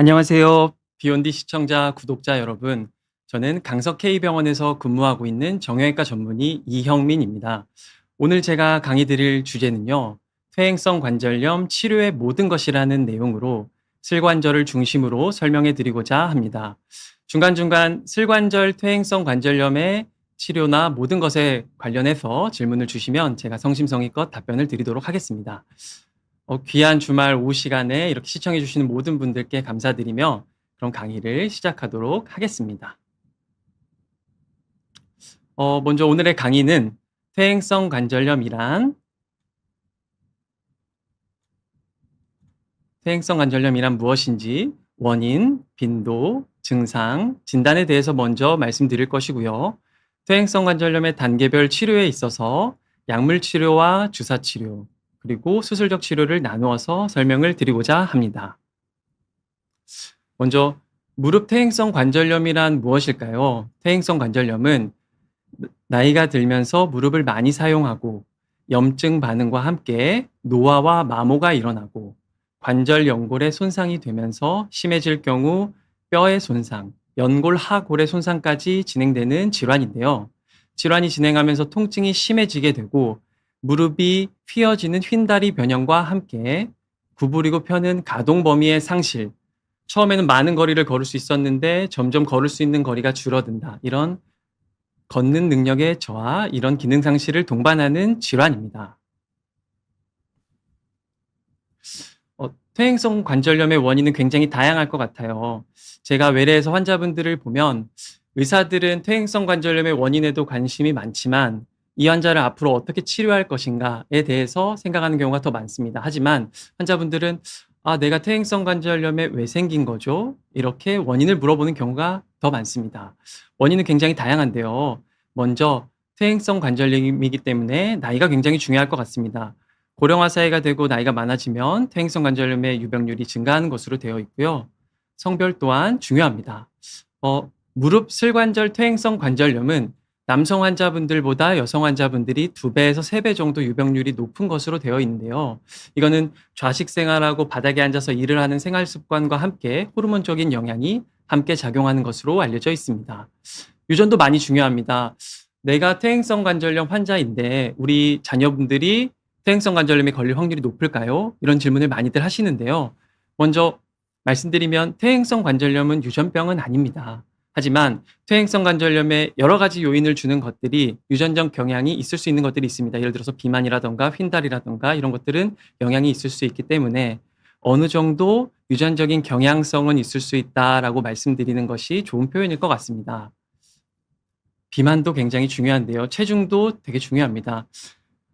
안녕하세요. 비욘디 시청자, 구독자 여러분. 저는 강석 K병원에서 근무하고 있는 정형외과 전문의 이형민입니다. 오늘 제가 강의 드릴 주제는요. 퇴행성 관절염 치료의 모든 것이라는 내용으로 슬관절을 중심으로 설명해 드리고자 합니다. 중간중간 슬관절 퇴행성 관절염의 치료나 모든 것에 관련해서 질문을 주시면 제가 성심성의껏 답변을 드리도록 하겠습니다. 귀한 주말 오후 시간에 이렇게 시청해 주시는 모든 분들께 감사드리며 그럼 강의를 시작하도록 하겠습니다. 먼저 오늘의 강의는 퇴행성 관절염이란 무엇인지, 원인, 빈도, 증상, 진단에 대해서 먼저 말씀드릴 것이고요. 퇴행성 관절염의 단계별 치료에 있어서 약물 치료와 주사 치료, 그리고 수술적 치료를 나누어서 설명을 드리고자 합니다. 먼저 무릎 퇴행성 관절염이란 무엇일까요? 퇴행성 관절염은 나이가 들면서 무릎을 많이 사용하고 염증 반응과 함께 노화와 마모가 일어나고 관절 연골의 손상이 되면서 심해질 경우 뼈의 손상, 연골 하골의 손상까지 진행되는 질환인데요. 질환이 진행하면서 통증이 심해지게 되고 무릎이 휘어지는 휜다리 변형과 함께 구부리고 펴는 가동 범위의 상실, 처음에는 많은 거리를 걸을 수 있었는데 점점 걸을 수 있는 거리가 줄어든다. 이런 걷는 능력의 저하, 이런 기능 상실을 동반하는 질환입니다. 퇴행성 관절염의 원인은 굉장히 다양할 것 같아요. 제가 외래에서 환자분들을 보면 의사들은 퇴행성 관절염의 원인에도 관심이 많지만 이 환자를 앞으로 어떻게 치료할 것인가에 대해서 생각하는 경우가 더 많습니다. 하지만 환자분들은 내가 퇴행성 관절염에 왜 생긴 거죠? 이렇게 원인을 물어보는 경우가 더 많습니다. 원인은 굉장히 다양한데요. 먼저 퇴행성 관절염이기 때문에 나이가 굉장히 중요할 것 같습니다. 고령화 사회가 되고 나이가 많아지면 퇴행성 관절염의 유병률이 증가하는 것으로 되어 있고요. 성별 또한 중요합니다. 무릎 슬관절 퇴행성 관절염은 남성 환자분들보다 여성 환자분들이 2배에서 3배 정도 유병률이 높은 것으로 되어 있는데요. 이거는 좌식 생활하고 바닥에 앉아서 일을 하는 생활 습관과 함께 호르몬적인 영향이 함께 작용하는 것으로 알려져 있습니다. 유전도 많이 중요합니다. 내가 퇴행성 관절염 환자인데 우리 자녀분들이 퇴행성 관절염에 걸릴 확률이 높을까요? 이런 질문을 많이들 하시는데요. 먼저 말씀드리면 퇴행성 관절염은 유전병은 아닙니다. 하지만 퇴행성 관절염에 여러 가지 요인을 주는 것들이 유전적 경향이 있을 수 있는 것들이 있습니다. 예를 들어서 비만이라든가 휜다리라든가 이런 것들은 영향이 있을 수 있기 때문에 어느 정도 유전적인 경향성은 있을 수 있다라고 말씀드리는 것이 좋은 표현일 것 같습니다. 비만도 굉장히 중요한데요. 체중도 되게 중요합니다.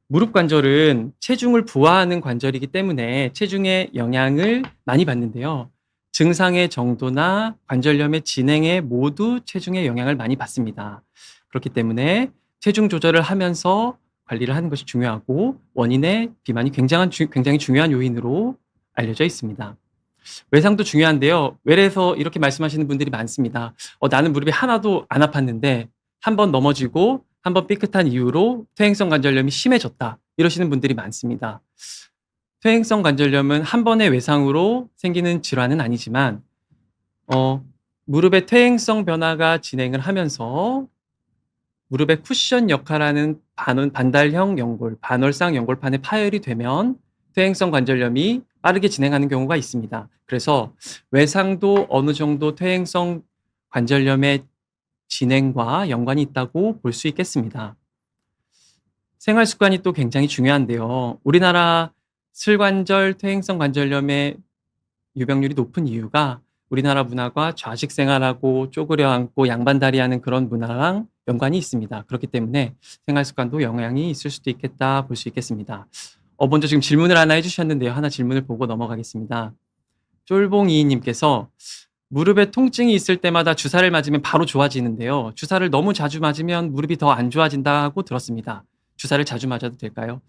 무릎 관절은 체중을 부하하는 관절이기 때문에 체중의 영향을 많이 받는데요. 증상의 정도나 관절염의 진행에 모두 체중의 영향을 많이 받습니다. 그렇기 때문에 체중 조절을 하면서 관리를 하는 것이 중요하고 원인의 비만이 굉장히 중요한 요인으로 알려져 있습니다. 외상도 중요한데요. 외래에서 이렇게 말씀하시는 분들이 많습니다. 나는 무릎이 하나도 안 아팠는데 한 번 넘어지고 한 번 삐끗한 이후로 퇴행성 관절염이 심해졌다. 이러시는 분들이 많습니다. 퇴행성 관절염은 한 번의 외상으로 생기는 질환은 아니지만 무릎의 퇴행성 변화가 진행을 하면서 무릎의 쿠션 역할하는 반달형 연골, 반월상 연골판에 파열이 되면 퇴행성 관절염이 빠르게 진행하는 경우가 있습니다. 그래서 외상도 어느 정도 퇴행성 관절염의 진행과 연관이 있다고 볼 수 있겠습니다. 생활 습관이 또 굉장히 중요한데요. 우리나라 슬관절 퇴행성 관절염의 유병률이 높은 이유가 우리나라 문화가 좌식 생활하고 쪼그려 앉고 양반다리 하는 그런 문화랑 연관이 있습니다. 그렇기 때문에 생활 습관도 영향이 있을 수도 있겠다 볼 수 있겠습니다. 먼저 지금 질문을 하나 해주셨는데요. 하나 질문을 보고 넘어가겠습니다. 쫄봉이님께서 무릎에 통증이 있을 때마다 주사를 맞으면 바로 좋아지는데요. 주사를 너무 자주 맞으면 무릎이 더 안 좋아진다고 들었습니다. 주사를 자주 맞아도 될까요?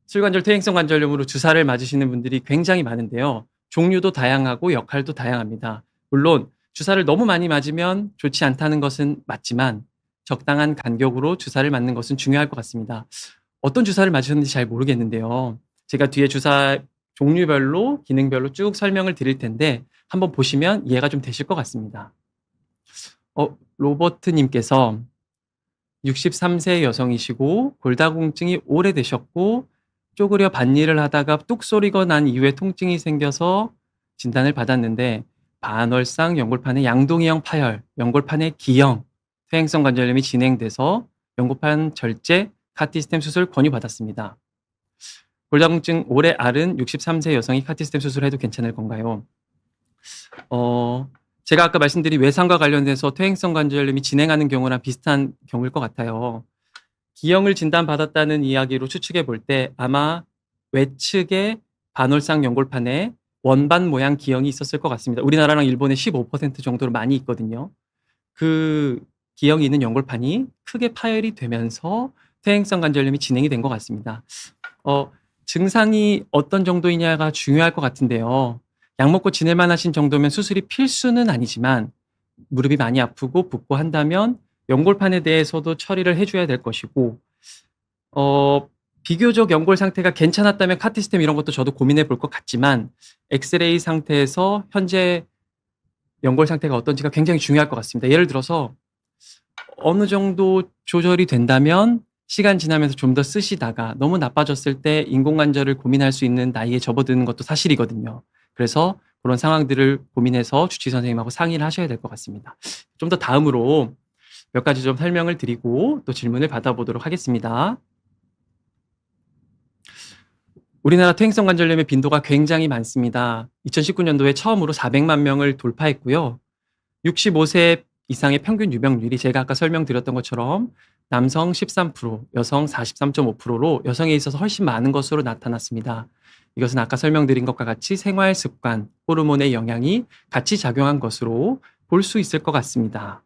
슬관절 퇴행성 관절염으로 주사를 맞으시는 분들이 굉장히 많은데요. 종류도 다양하고 역할도 다양합니다. 물론 주사를 너무 많이 맞으면 좋지 않다는 것은 맞지만 적당한 간격으로 주사를 맞는 것은 중요할 것 같습니다. 어떤 주사를 맞으셨는지 잘 모르겠는데요. 제가 뒤에 주사 종류별로 기능별로 쭉 설명을 드릴 텐데 한번 보시면 이해가 좀 되실 것 같습니다. 로버트 님께서 63세 여성이시고 골다공증이 오래되셨고 쪼그려 밭일을 하다가 뚝 소리가 난 이후에 통증이 생겨서 진단을 받았는데 반월상 연골판의 양동이형 파열, 연골판의 기형, 퇴행성 관절염이 진행돼서 연골판 절제, 카티스템 수술 권유받았습니다. 골다공증 오래 앓은 63세 여성이 카티스템 수술을 해도 괜찮을 건가요? 제가 아까 말씀드린 외상과 관련돼서 퇴행성 관절염이 진행하는 경우랑 비슷한 경우일 것 같아요. 기형을 진단받았다는 이야기로 추측해 볼 때 아마 외측에 반월상 연골판에 원반 모양 기형이 있었을 것 같습니다. 우리나라랑 일본의 15% 정도로 많이 있거든요. 그 기형이 있는 연골판이 크게 파열이 되면서 퇴행성 관절염이 진행이 된 것 같습니다. 증상이 어떤 정도이냐가 중요할 것 같은데요. 약 먹고 지낼만 하신 정도면 수술이 필수는 아니지만 무릎이 많이 아프고 붓고 한다면 연골판에 대해서도 처리를 해줘야 될 것이고 비교적 연골 상태가 괜찮았다면 카티스템 이런 것도 저도 고민해 볼 것 같지만 엑스레이 상태에서 현재 연골 상태가 어떤지가 굉장히 중요할 것 같습니다. 예를 들어서 어느 정도 조절이 된다면 시간 지나면서 좀 더 쓰시다가 너무 나빠졌을 때 인공관절을 고민할 수 있는 나이에 접어드는 것도 사실이거든요. 그래서 그런 상황들을 고민해서 주치 선생님하고 상의를 하셔야 될 것 같습니다. 좀 더 다음으로 몇 가지 좀 설명을 드리고 또 질문을 받아보도록 하겠습니다. 우리나라 퇴행성 관절염의 빈도가 굉장히 많습니다. 2019년도에 처음으로 400만 명을 돌파했고요. 65세 이상의 평균 유병률이 제가 아까 설명드렸던 것처럼 남성 13%, 여성 43.5%로 여성에 있어서 훨씬 많은 것으로 나타났습니다. 이것은 아까 설명드린 것과 같이 생활 습관, 호르몬의 영향이 같이 작용한 것으로 볼 수 있을 것 같습니다.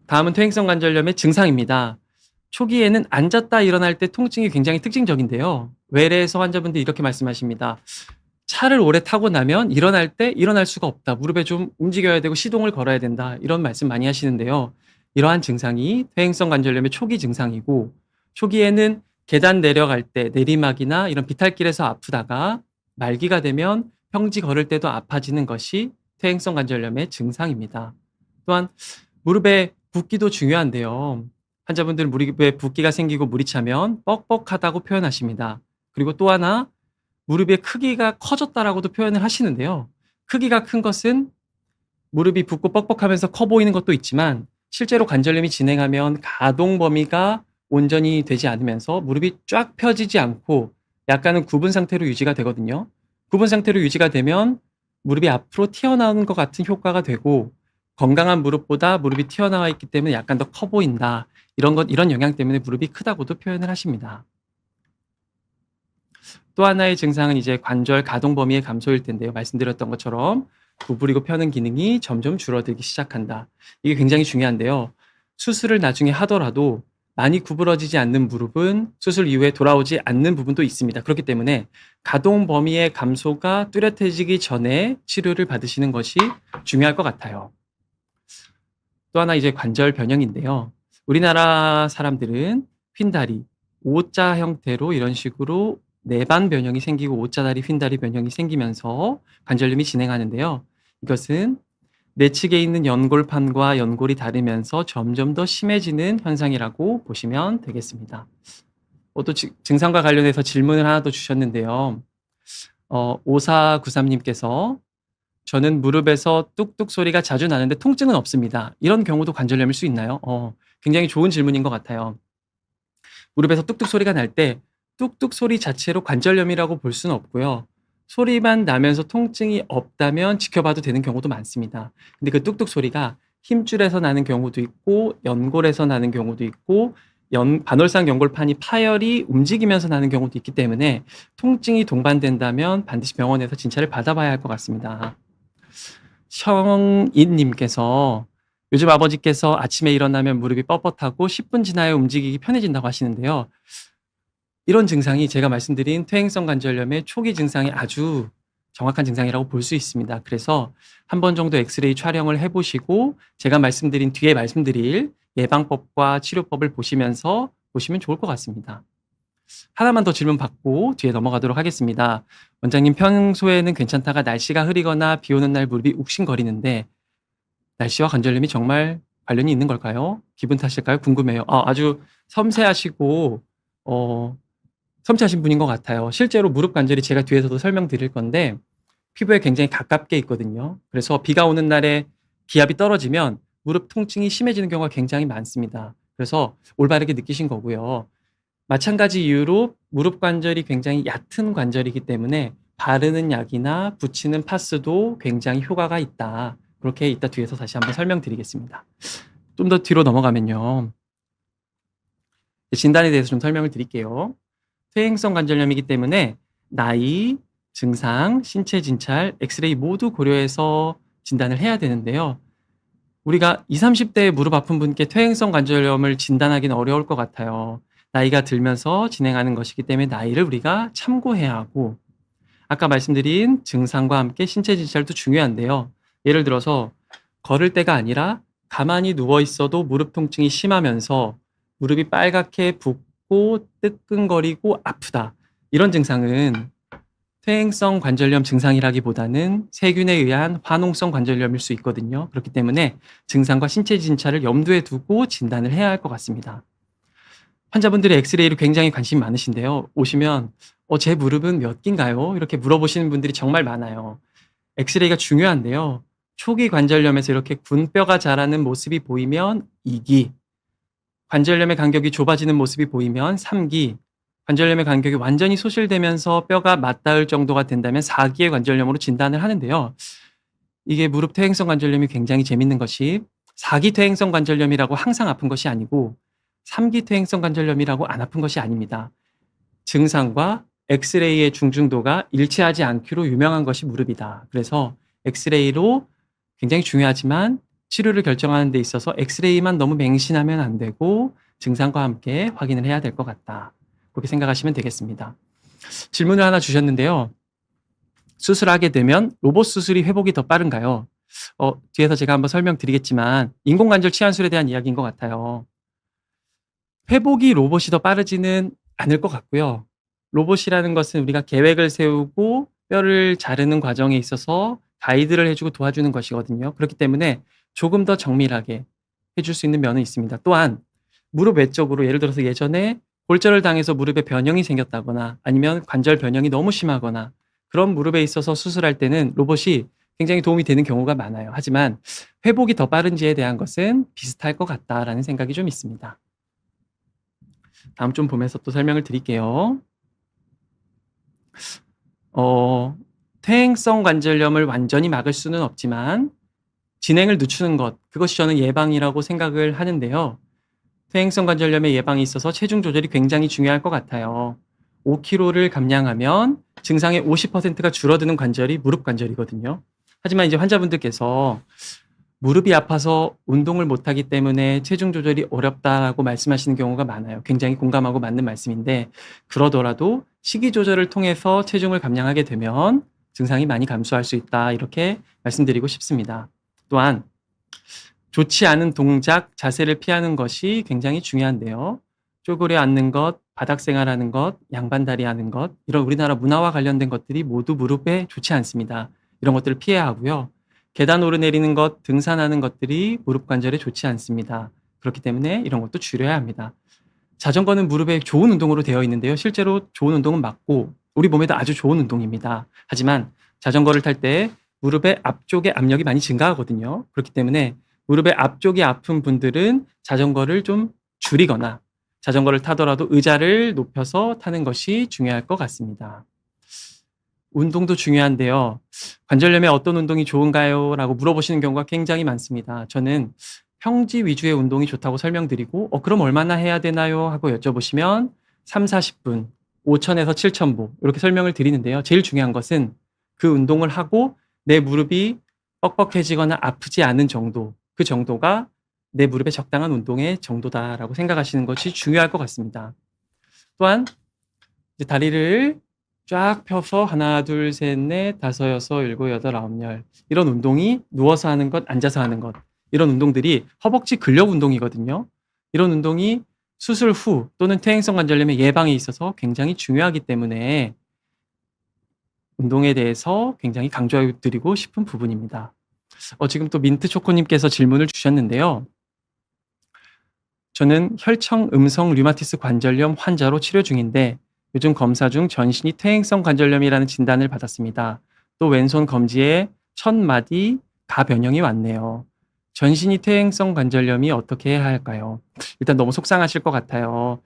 다음은 퇴행성 관절염의 증상입니다. 초기에는 앉았다 일어날 때 통증이 굉장히 특징적인데요. 외래에서 환자분들이 이렇게 말씀하십니다. 차를 오래 타고 나면 일어날 때 일어날 수가 없다. 무릎에 좀 움직여야 되고 시동을 걸어야 된다. 이런 말씀 많이 하시는데요. 이러한 증상이 퇴행성 관절염의 초기 증상이고 초기에는 계단 내려갈 때 내리막이나 이런 비탈길에서 아프다가 말기가 되면 평지 걸을 때도 아파지는 것이 퇴행성 관절염의 증상입니다. 또한 무릎에 붓기도 중요한데요. 환자분들 무릎에 붓기가 생기고 물이 차면 뻑뻑하다고 표현하십니다. 그리고 또 하나 무릎의 크기가 커졌다라고도 표현을 하시는데요. 크기가 큰 것은 무릎이 붓고 뻑뻑하면서 커 보이는 것도 있지만 실제로 관절염이 진행하면 가동 범위가 온전히 되지 않으면서 무릎이 쫙 펴지지 않고 약간은 굽은 상태로 유지가 되거든요. 굽은 상태로 유지가 되면 무릎이 앞으로 튀어나오는 것 같은 효과가 되고 건강한 무릎보다 무릎이 튀어나와 있기 때문에 약간 더 커 보인다. 이런 영향 때문에 무릎이 크다고도 표현을 하십니다. 또 하나의 증상은 이제 관절 가동 범위의 감소일 텐데요. 말씀드렸던 것처럼 구부리고 펴는 기능이 점점 줄어들기 시작한다. 이게 굉장히 중요한데요. 수술을 나중에 하더라도 많이 구부러지지 않는 무릎은 수술 이후에 돌아오지 않는 부분도 있습니다. 그렇기 때문에 가동 범위의 감소가 뚜렷해지기 전에 치료를 받으시는 것이 중요할 것 같아요. 또 하나 이제 관절 변형인데요. 우리나라 사람들은 휜다리, O자 형태로 이런 식으로 내반 변형이 생기고 O자다리, 휜다리 변형이 생기면서 관절염이 진행하는데요. 이것은 내측에 있는 연골판과 연골이 다르면서 점점 더 심해지는 현상이라고 보시면 되겠습니다. 또 증상과 관련해서 질문을 하나 더 주셨는데요. 5493님께서 저는 무릎에서 뚝뚝 소리가 자주 나는데 통증은 없습니다. 이런 경우도 관절염일 수 있나요? 굉장히 좋은 질문인 것 같아요. 무릎에서 뚝뚝 소리가 날 때 뚝뚝 소리 자체로 관절염이라고 볼 수는 없고요. 소리만 나면서 통증이 없다면 지켜봐도 되는 경우도 많습니다. 근데 그 뚝뚝 소리가 힘줄에서 나는 경우도 있고 연골에서 나는 경우도 있고 반월상 연골판이 파열이 움직이면서 나는 경우도 있기 때문에 통증이 동반된다면 반드시 병원에서 진찰을 받아봐야 할 것 같습니다. 성인님께서 요즘 아버지께서 아침에 일어나면 무릎이 뻣뻣하고 10분 지나야 움직이기 편해진다고 하시는데요. 이런 증상이 제가 말씀드린 퇴행성 관절염의 초기 증상이 아주 정확한 증상이라고 볼 수 있습니다. 그래서 한 번 정도 엑스레이 촬영을 해보시고 제가 뒤에 말씀드릴 예방법과 치료법을 보시면서 보시면 좋을 것 같습니다. 하나만 더 질문 받고 뒤에 넘어가도록 하겠습니다. 원장님, 평소에는 괜찮다가 날씨가 흐리거나 비 오는 날 무릎이 욱신거리는데 날씨와 관절염이 정말 관련이 있는 걸까요? 기분 탓일까요? 궁금해요. 아주 섬세하시고 어, 섬세하신 분인 것 같아요. 실제로 무릎 관절이 제가 뒤에서도 설명드릴 건데 피부에 굉장히 가깝게 있거든요. 그래서 비가 오는 날에 기압이 떨어지면 무릎 통증이 심해지는 경우가 굉장히 많습니다. 그래서 올바르게 느끼신 거고요. 마찬가지 이유로 무릎 관절이 굉장히 얕은 관절이기 때문에 바르는 약이나 붙이는 파스도 굉장히 효과가 있다. 그렇게 이따 뒤에서 다시 한번 설명드리겠습니다. 좀 더 뒤로 넘어가면요. 진단에 대해서 좀 설명을 드릴게요. 퇴행성 관절염이기 때문에 나이, 증상, 신체 진찰, 엑스레이 모두 고려해서 진단을 해야 되는데요. 우리가 20, 30대에 무릎 아픈 분께 퇴행성 관절염을 진단하기는 어려울 것 같아요. 나이가 들면서 진행하는 것이기 때문에 나이를 우리가 참고해야 하고, 아까 말씀드린 증상과 함께 신체 진찰도 중요한데요. 예를 들어서 걸을 때가 아니라 가만히 누워 있어도 무릎 통증이 심하면서 무릎이 빨갛게 붓고 뜨끈거리고 아프다. 이런 증상은 퇴행성 관절염 증상이라기보다는 세균에 의한 화농성 관절염일 수 있거든요. 그렇기 때문에 증상과 신체 진찰을 염두에 두고 진단을 해야 할 것 같습니다. 환자분들의 엑스레이를 굉장히 관심이 많으신데요. 오시면 제 무릎은 몇 기인가요? 이렇게 물어보시는 분들이 정말 많아요. 엑스레이가 중요한데요. 초기 관절염에서 이렇게 군뼈가 자라는 모습이 보이면 2기, 관절염의 간격이 좁아지는 모습이 보이면 3기, 관절염의 간격이 완전히 소실되면서 뼈가 맞닿을 정도가 된다면 4기의 관절염으로 진단을 하는데요. 이게 무릎 퇴행성 관절염이 굉장히 재밌는 것이 4기 퇴행성 관절염이라고 항상 아픈 것이 아니고 3기 퇴행성 관절염이라고 안 아픈 것이 아닙니다. 증상과 엑스레이의 중증도가 일치하지 않기로 유명한 것이 무릎이다. 그래서 엑스레이로 굉장히 중요하지만 치료를 결정하는 데 있어서 엑스레이만 너무 맹신하면 안 되고 증상과 함께 확인을 해야 될 것 같다. 그렇게 생각하시면 되겠습니다. 질문을 하나 주셨는데요. 수술하게 되면 로봇 수술이 회복이 더 빠른가요? 뒤에서 제가 한번 설명드리겠지만 인공관절 치환술에 대한 이야기인 것 같아요. 회복이 로봇이 더 빠르지는 않을 것 같고요. 로봇이라는 것은 우리가 계획을 세우고 뼈를 자르는 과정에 있어서 가이드를 해주고 도와주는 것이거든요. 그렇기 때문에 조금 더 정밀하게 해줄 수 있는 면은 있습니다. 또한 무릎 외적으로 예를 들어서 예전에 골절을 당해서 무릎에 변형이 생겼다거나 아니면 관절 변형이 너무 심하거나 그런 무릎에 있어서 수술할 때는 로봇이 굉장히 도움이 되는 경우가 많아요. 하지만 회복이 더 빠른지에 대한 것은 비슷할 것 같다라는 생각이 좀 있습니다. 다음 좀 보면서 또 설명을 드릴게요. 퇴행성 관절염을 완전히 막을 수는 없지만 진행을 늦추는 것, 그것이 저는 예방이라고 생각을 하는데요. 퇴행성 관절염의 예방에 있어서 체중 조절이 굉장히 중요할 것 같아요. 5kg를 감량하면 증상의 50%가 줄어드는 관절이 무릎 관절이거든요. 하지만 이제 환자분들께서 무릎이 아파서 운동을 못하기 때문에 체중 조절이 어렵다고 말씀하시는 경우가 많아요. 굉장히 공감하고 맞는 말씀인데 그러더라도 식이 조절을 통해서 체중을 감량하게 되면 증상이 많이 감소할 수 있다. 이렇게 말씀드리고 싶습니다. 또한 좋지 않은 동작, 자세를 피하는 것이 굉장히 중요한데요. 쪼그려 앉는 것, 바닥 생활하는 것, 양반다리 하는 것, 이런 우리나라 문화와 관련된 것들이 모두 무릎에 좋지 않습니다. 이런 것들을 피해야 하고요. 계단 오르내리는 것, 등산하는 것들이 무릎 관절에 좋지 않습니다. 그렇기 때문에 이런 것도 줄여야 합니다. 자전거는 무릎에 좋은 운동으로 되어 있는데요. 실제로 좋은 운동은 맞고 우리 몸에도 아주 좋은 운동입니다. 하지만 자전거를 탈 때 무릎의 앞쪽에 압력이 많이 증가하거든요. 그렇기 때문에 무릎의 앞쪽이 아픈 분들은 자전거를 좀 줄이거나 자전거를 타더라도 의자를 높여서 타는 것이 중요할 것 같습니다. 운동도 중요한데요. 관절염에 어떤 운동이 좋은가요? 라고 물어보시는 경우가 굉장히 많습니다. 저는 평지 위주의 운동이 좋다고 설명드리고 그럼 얼마나 해야 되나요? 하고 여쭤보시면 3, 40분, 5,000에서 7,000보 이렇게 설명을 드리는데요. 제일 중요한 것은 그 운동을 하고 내 무릎이 뻑뻑해지거나 아프지 않은 정도, 그 정도가 내 무릎에 적당한 운동의 정도다라고 생각하시는 것이 중요할 것 같습니다. 또한 이제 다리를 쫙 펴서 하나, 둘, 셋, 넷, 다섯, 여섯, 일곱, 여덟, 아홉, 열 이런 운동이 누워서 하는 것, 앉아서 하는 것 이런 운동들이 허벅지 근력 운동이거든요. 이런 운동이 수술 후 또는 퇴행성 관절염의 예방에 있어서 굉장히 중요하기 때문에 운동에 대해서 굉장히 강조해 드리고 싶은 부분입니다. 지금 또 민트 초코님께서 질문을 주셨는데요. 저는 혈청 음성 류마티스 관절염 환자로 치료 중인데 요즘 검사 중 전신이 퇴행성 관절염이라는 진단을 받았습니다. 또 왼손 검지에 첫 마디 가 변형이 왔네요. 전신이 퇴행성 관절염이 어떻게 해야 할까요? 일단 너무 속상하실 것 같아요.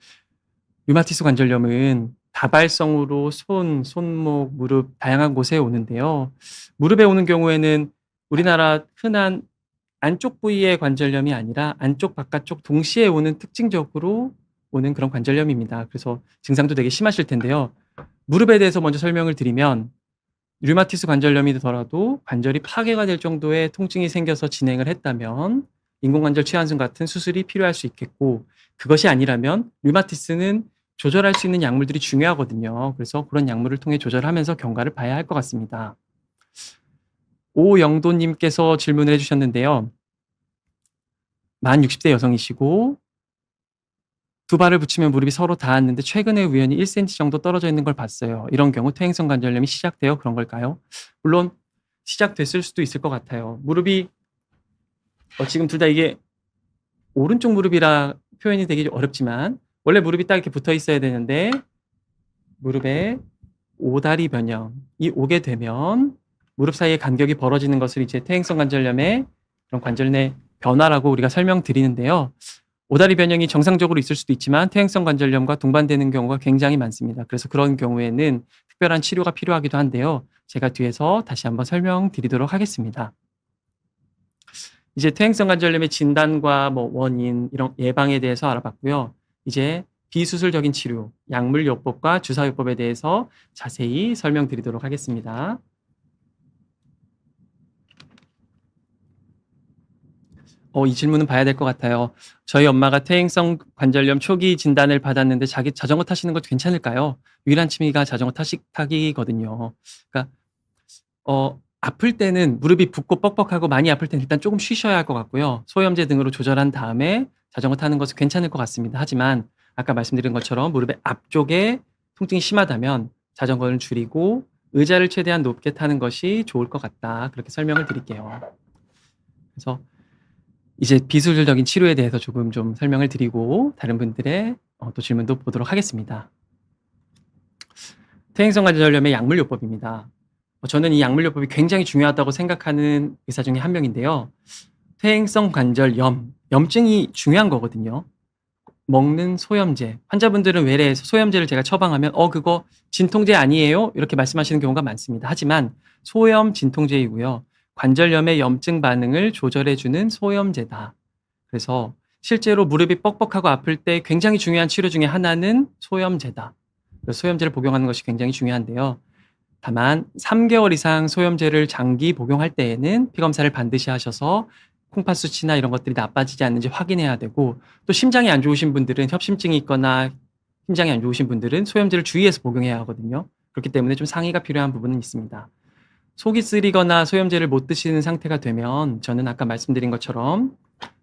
류마티스 관절염은 다발성으로 손, 손목, 무릎 다양한 곳에 오는데요. 무릎에 오는 경우에는 우리나라 흔한 안쪽 부위의 관절염이 아니라 안쪽, 바깥쪽 동시에 오는 특징적으로 오는 그런 관절염입니다. 그래서 증상도 되게 심하실 텐데요. 무릎에 대해서 먼저 설명을 드리면 류마티스 관절염이더라도 관절이 파괴가 될 정도의 통증이 생겨서 진행을 했다면 인공관절 치환술 같은 수술이 필요할 수 있겠고, 그것이 아니라면 류마티스는 조절할 수 있는 약물들이 중요하거든요. 그래서 그런 약물을 통해 조절하면서 경과를 봐야 할 것 같습니다. 오영도님께서 질문을 해주셨는데요. 만 60대 여성이시고 두 발을 붙이면 무릎이 서로 닿았는데 최근에 우연히 1cm 정도 떨어져 있는 걸 봤어요. 이런 경우 퇴행성 관절염이 시작되어 그런 걸까요? 물론 시작됐을 수도 있을 것 같아요. 무릎이 지금 둘 다 이게 오른쪽 무릎이라 표현이 되기 어렵지만 원래 무릎이 딱 이렇게 붙어 있어야 되는데 무릎에 오다리 변형이 오게 되면 무릎 사이의 간격이 벌어지는 것을 이제 퇴행성 관절염의 그런 관절 내 변화라고 우리가 설명드리는데요. 오다리 변형이 정상적으로 있을 수도 있지만 퇴행성 관절염과 동반되는 경우가 굉장히 많습니다. 그래서 그런 경우에는 특별한 치료가 필요하기도 한데요. 제가 뒤에서 다시 한번 설명드리도록 하겠습니다. 이제 퇴행성 관절염의 진단과 원인, 이런 예방에 대해서 알아봤고요. 이제 비수술적인 치료, 약물요법과 주사요법에 대해서 자세히 설명드리도록 하겠습니다. 이 질문은 봐야 될 것 같아요. 저희 엄마가 퇴행성 관절염 초기 진단을 받았는데 자기 자전거 타시는 것 괜찮을까요? 유일한 취미가 자전거 타기거든요. 그러니까 아플 때는 무릎이 붓고 뻑뻑하고 많이 아플 때는 일단 조금 쉬셔야 할 것 같고요. 소염제 등으로 조절한 다음에 자전거 타는 것은 괜찮을 것 같습니다. 하지만 아까 말씀드린 것처럼 무릎의 앞쪽에 통증이 심하다면 자전거를 줄이고 의자를 최대한 높게 타는 것이 좋을 것 같다. 그렇게 설명을 드릴게요. 그래서 이제 비수술적인 치료에 대해서 조금 좀 설명을 드리고 다른 분들의 또 질문도 보도록 하겠습니다. 퇴행성 관절염의 약물요법입니다. 저는 이 약물요법이 굉장히 중요하다고 생각하는 의사 중에 한 명인데요. 퇴행성 관절염, 염증이 중요한 거거든요. 먹는 소염제, 환자분들은 외래에서 소염제를 제가 처방하면 그거 진통제 아니에요? 이렇게 말씀하시는 경우가 많습니다. 하지만 소염 진통제이고요. 관절염의 염증 반응을 조절해주는 소염제다. 그래서 실제로 무릎이 뻑뻑하고 아플 때 굉장히 중요한 치료 중에 하나는 소염제다. 그래서 소염제를 복용하는 것이 굉장히 중요한데요. 다만 3개월 이상 소염제를 장기 복용할 때에는 피검사를 반드시 하셔서 콩팥 수치나 이런 것들이 나빠지지 않는지 확인해야 되고, 또 심장이 안 좋으신 분들은, 협심증이 있거나 심장이 안 좋으신 분들은 소염제를 주의해서 복용해야 하거든요. 그렇기 때문에 좀 상의가 필요한 부분은 있습니다. 속이 쓰리거나 소염제를 못 드시는 상태가 되면 저는 아까 말씀드린 것처럼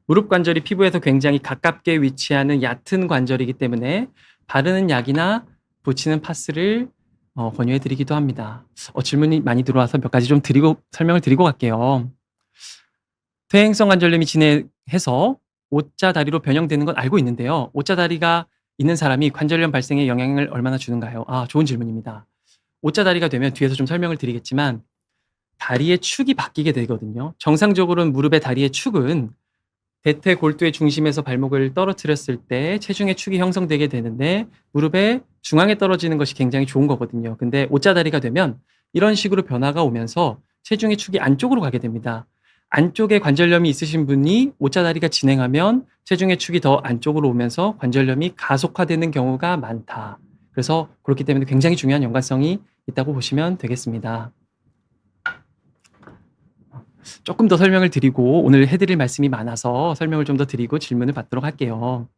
무릎 관절이 피부에서 굉장히 가깝게 위치하는 얕은 관절이기 때문에 바르는 약이나 붙이는 파스를 권유해 드리기도 합니다. 질문이 많이 들어와서 몇 가지 좀 설명을 드리고 갈게요. 퇴행성 관절염이 진행해서 오자 다리로 변형되는 건 알고 있는데요. 오자 다리가 있는 사람이 관절염 발생에 영향을 얼마나 주는가요? 좋은 질문입니다. 오자 다리가 되면 뒤에서 좀 설명을 드리겠지만 다리의 축이 바뀌게 되거든요. 정상적으로는 무릎의 다리의 축은 대퇴 골두의 중심에서 발목을 떨어뜨렸을 때 체중의 축이 형성되게 되는데 무릎의 중앙에 떨어지는 것이 굉장히 좋은 거거든요. 근데 오자다리가 되면 이런 식으로 변화가 오면서 체중의 축이 안쪽으로 가게 됩니다. 안쪽에 관절염이 있으신 분이 오자다리가 진행하면 체중의 축이 더 안쪽으로 오면서 관절염이 가속화되는 경우가 많다. 그래서 그렇기 때문에 굉장히 중요한 연관성이 있다고 보시면 되겠습니다. 조금 더 설명을 드리고 오늘 해드릴 말씀이 많아서 설명을 좀 더 드리고 질문을 받도록 할게요.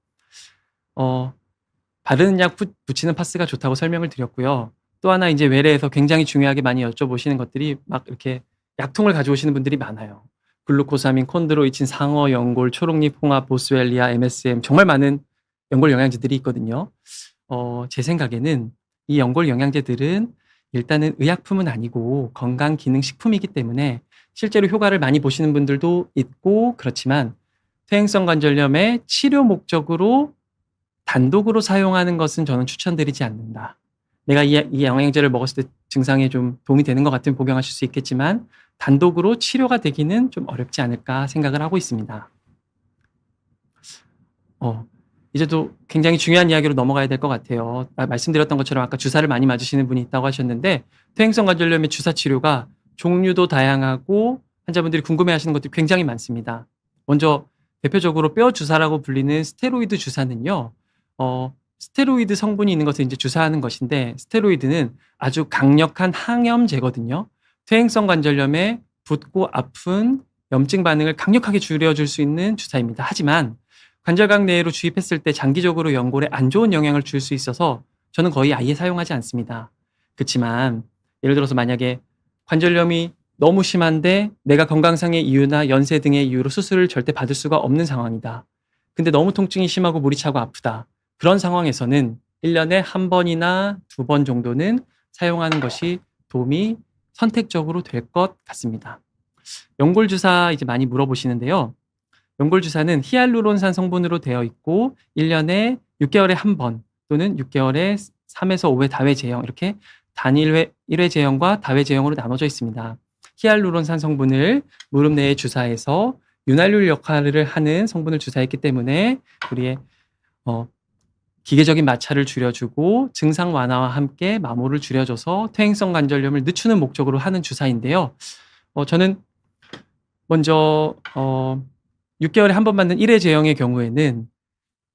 바르는 약 붙이는 파스가 좋다고 설명을 드렸고요. 또 하나 이제 외래에서 굉장히 중요하게 많이 여쭤보시는 것들이 막 이렇게 약통을 가져오시는 분들이 많아요. 글루코사민, 콘드로이친, 상어, 연골, 초록잎, 홍합, 보스웰리아, MSM 정말 많은 연골 영양제들이 있거든요. 제 생각에는 이 연골 영양제들은 일단은 의약품은 아니고 건강기능식품이기 때문에 실제로 효과를 많이 보시는 분들도 있고 그렇지만 퇴행성 관절염의 치료 목적으로 단독으로 사용하는 것은 저는 추천드리지 않는다. 내가 이 영양제를 먹었을 때 증상에 좀 도움이 되는 것 같으면 복용하실 수 있겠지만 단독으로 치료가 되기는 좀 어렵지 않을까 생각을 하고 있습니다. 이제 또 굉장히 중요한 이야기로 넘어가야 될 것 같아요. 말씀드렸던 것처럼 아까 주사를 많이 맞으시는 분이 있다고 하셨는데 퇴행성 관절염의 주사 치료가 종류도 다양하고 환자분들이 궁금해하시는 것들이 굉장히 많습니다. 먼저 대표적으로 뼈 주사라고 불리는 스테로이드 주사는요. 스테로이드 성분이 있는 것을 이제 주사하는 것인데 스테로이드는 아주 강력한 항염제거든요. 퇴행성 관절염에 붓고 아픈 염증 반응을 강력하게 줄여줄 수 있는 주사입니다. 하지만 관절각 내로 주입했을 때 장기적으로 연골에 안 좋은 영향을 줄 수 있어서 저는 거의 아예 사용하지 않습니다. 그렇지만 예를 들어서 만약에 관절염이 너무 심한데 내가 건강상의 이유나 연세 등의 이유로 수술을 절대 받을 수가 없는 상황이다. 근데 너무 통증이 심하고 물이 차고 아프다. 그런 상황에서는 1년에 한 번이나 2번 정도는 사용하는 것이 도움이 선택적으로 될 것 같습니다. 연골 주사 이제 많이 물어보시는데요. 연골 주사는 히알루론산 성분으로 되어 있고 1년에 6개월에 한 번 또는 6개월에 3에서 5회 다회 제형 이렇게 단일회 1회 제형과 다회 제형으로 나눠져 있습니다. 히알루론산 성분을 무릎 내에 주사해서 윤활유 역할을 하는 성분을 주사했기 때문에 우리의 기계적인 마찰을 줄여주고 증상 완화와 함께 마모를 줄여줘서 퇴행성 관절염을 늦추는 목적으로 하는 주사인데요. 저는 먼저 6개월에 한 번 맞는 1회 제형의 경우에는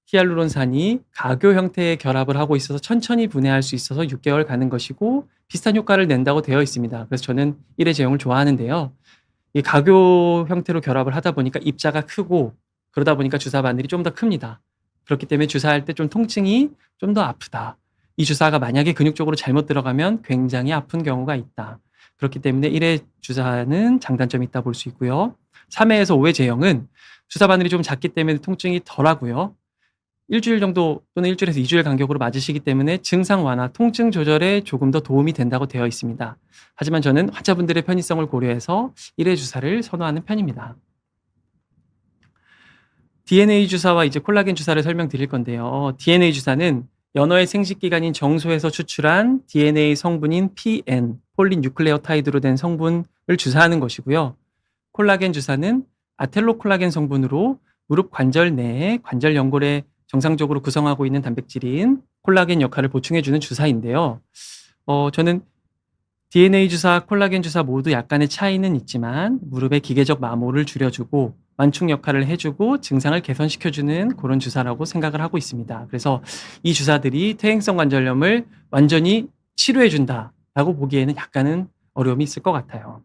히알루론산이 가교 형태의 결합을 하고 있어서 천천히 분해할 수 있어서 6개월 가는 것이고 비슷한 효과를 낸다고 되어 있습니다. 그래서 저는 1회 제형을 좋아하는데요. 이 가교 형태로 결합을 하다 보니까 입자가 크고 그러다 보니까 주사 바늘이 좀 더 큽니다. 그렇기 때문에 주사할 때 좀 통증이 좀 더 아프다. 이 주사가 만약에 근육 쪽으로 잘못 들어가면 굉장히 아픈 경우가 있다. 그렇기 때문에 1회 주사는 장단점이 있다 볼 수 있고요. 3회에서 5회 제형은 주사 바늘이 좀 작기 때문에 통증이 덜하고요. 일주일 정도 또는 일주일에서 2주일 간격으로 맞으시기 때문에 증상 완화, 통증 조절에 조금 더 도움이 된다고 되어 있습니다. 하지만 저는 환자분들의 편의성을 고려해서 1회 주사를 선호하는 편입니다. DNA 주사와 이제 콜라겐 주사를 설명드릴 건데요. DNA 주사는 연어의 생식기관인 정소에서 추출한 DNA 성분인 PN, 폴리뉴클레오타이드로 된 성분을 주사하는 것이고요. 콜라겐 주사는 아텔로콜라겐 성분으로 무릎 관절 내에 관절 연골에 정상적으로 구성하고 있는 단백질인 콜라겐 역할을 보충해주는 주사인데요. 저는 DNA 주사, 콜라겐 주사 모두 약간의 차이는 있지만 무릎의 기계적 마모를 줄여주고 완충 역할을 해주고 증상을 개선시켜주는 그런 주사라고 생각을 하고 있습니다. 그래서 이 주사들이 퇴행성 관절염을 완전히 치료해준다라고 보기에는 약간은 어려움이 있을 것 같아요.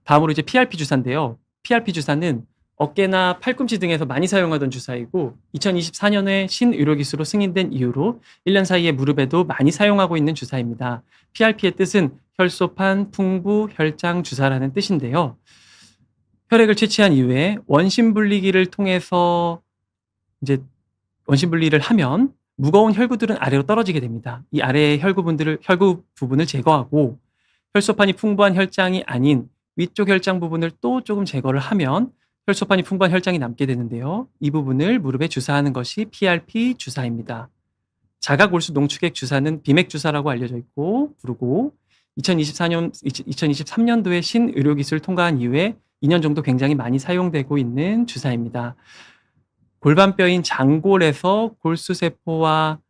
다음으로 이제 PRP 주사인데요. PRP 주사는 어깨나 팔꿈치 등에서 많이 사용하던 주사이고 2024년에 신의료기술로 승인된 이후로 1년 사이에 무릎에도 많이 사용하고 있는 주사입니다. PRP의 뜻은 혈소판 풍부 혈장 주사라는 뜻인데요. 혈액을 채취한 이후에 원심 분리기를 통해서 이제 원심 분리를 하면 무거운 혈구들은 아래로 떨어지게 됩니다. 이 아래의 혈구 부분을 제거하고 혈소판이 풍부한 혈장이 아닌 위쪽 혈장 부분을 또 조금 제거를 하면 혈소판이 풍부한 혈장이 남게 되는데요. 이 부분을 무릎에 주사하는 것이 PRP 주사입니다. 자가골수 농축액 주사는 비맥 주사라고 알려져 있고 부르고 2023년도에 신의료기술 통과한 이후에 2년 정도 굉장히 많이 사용되고 있는 주사입니다. 골반뼈인 장골에서 골수세포와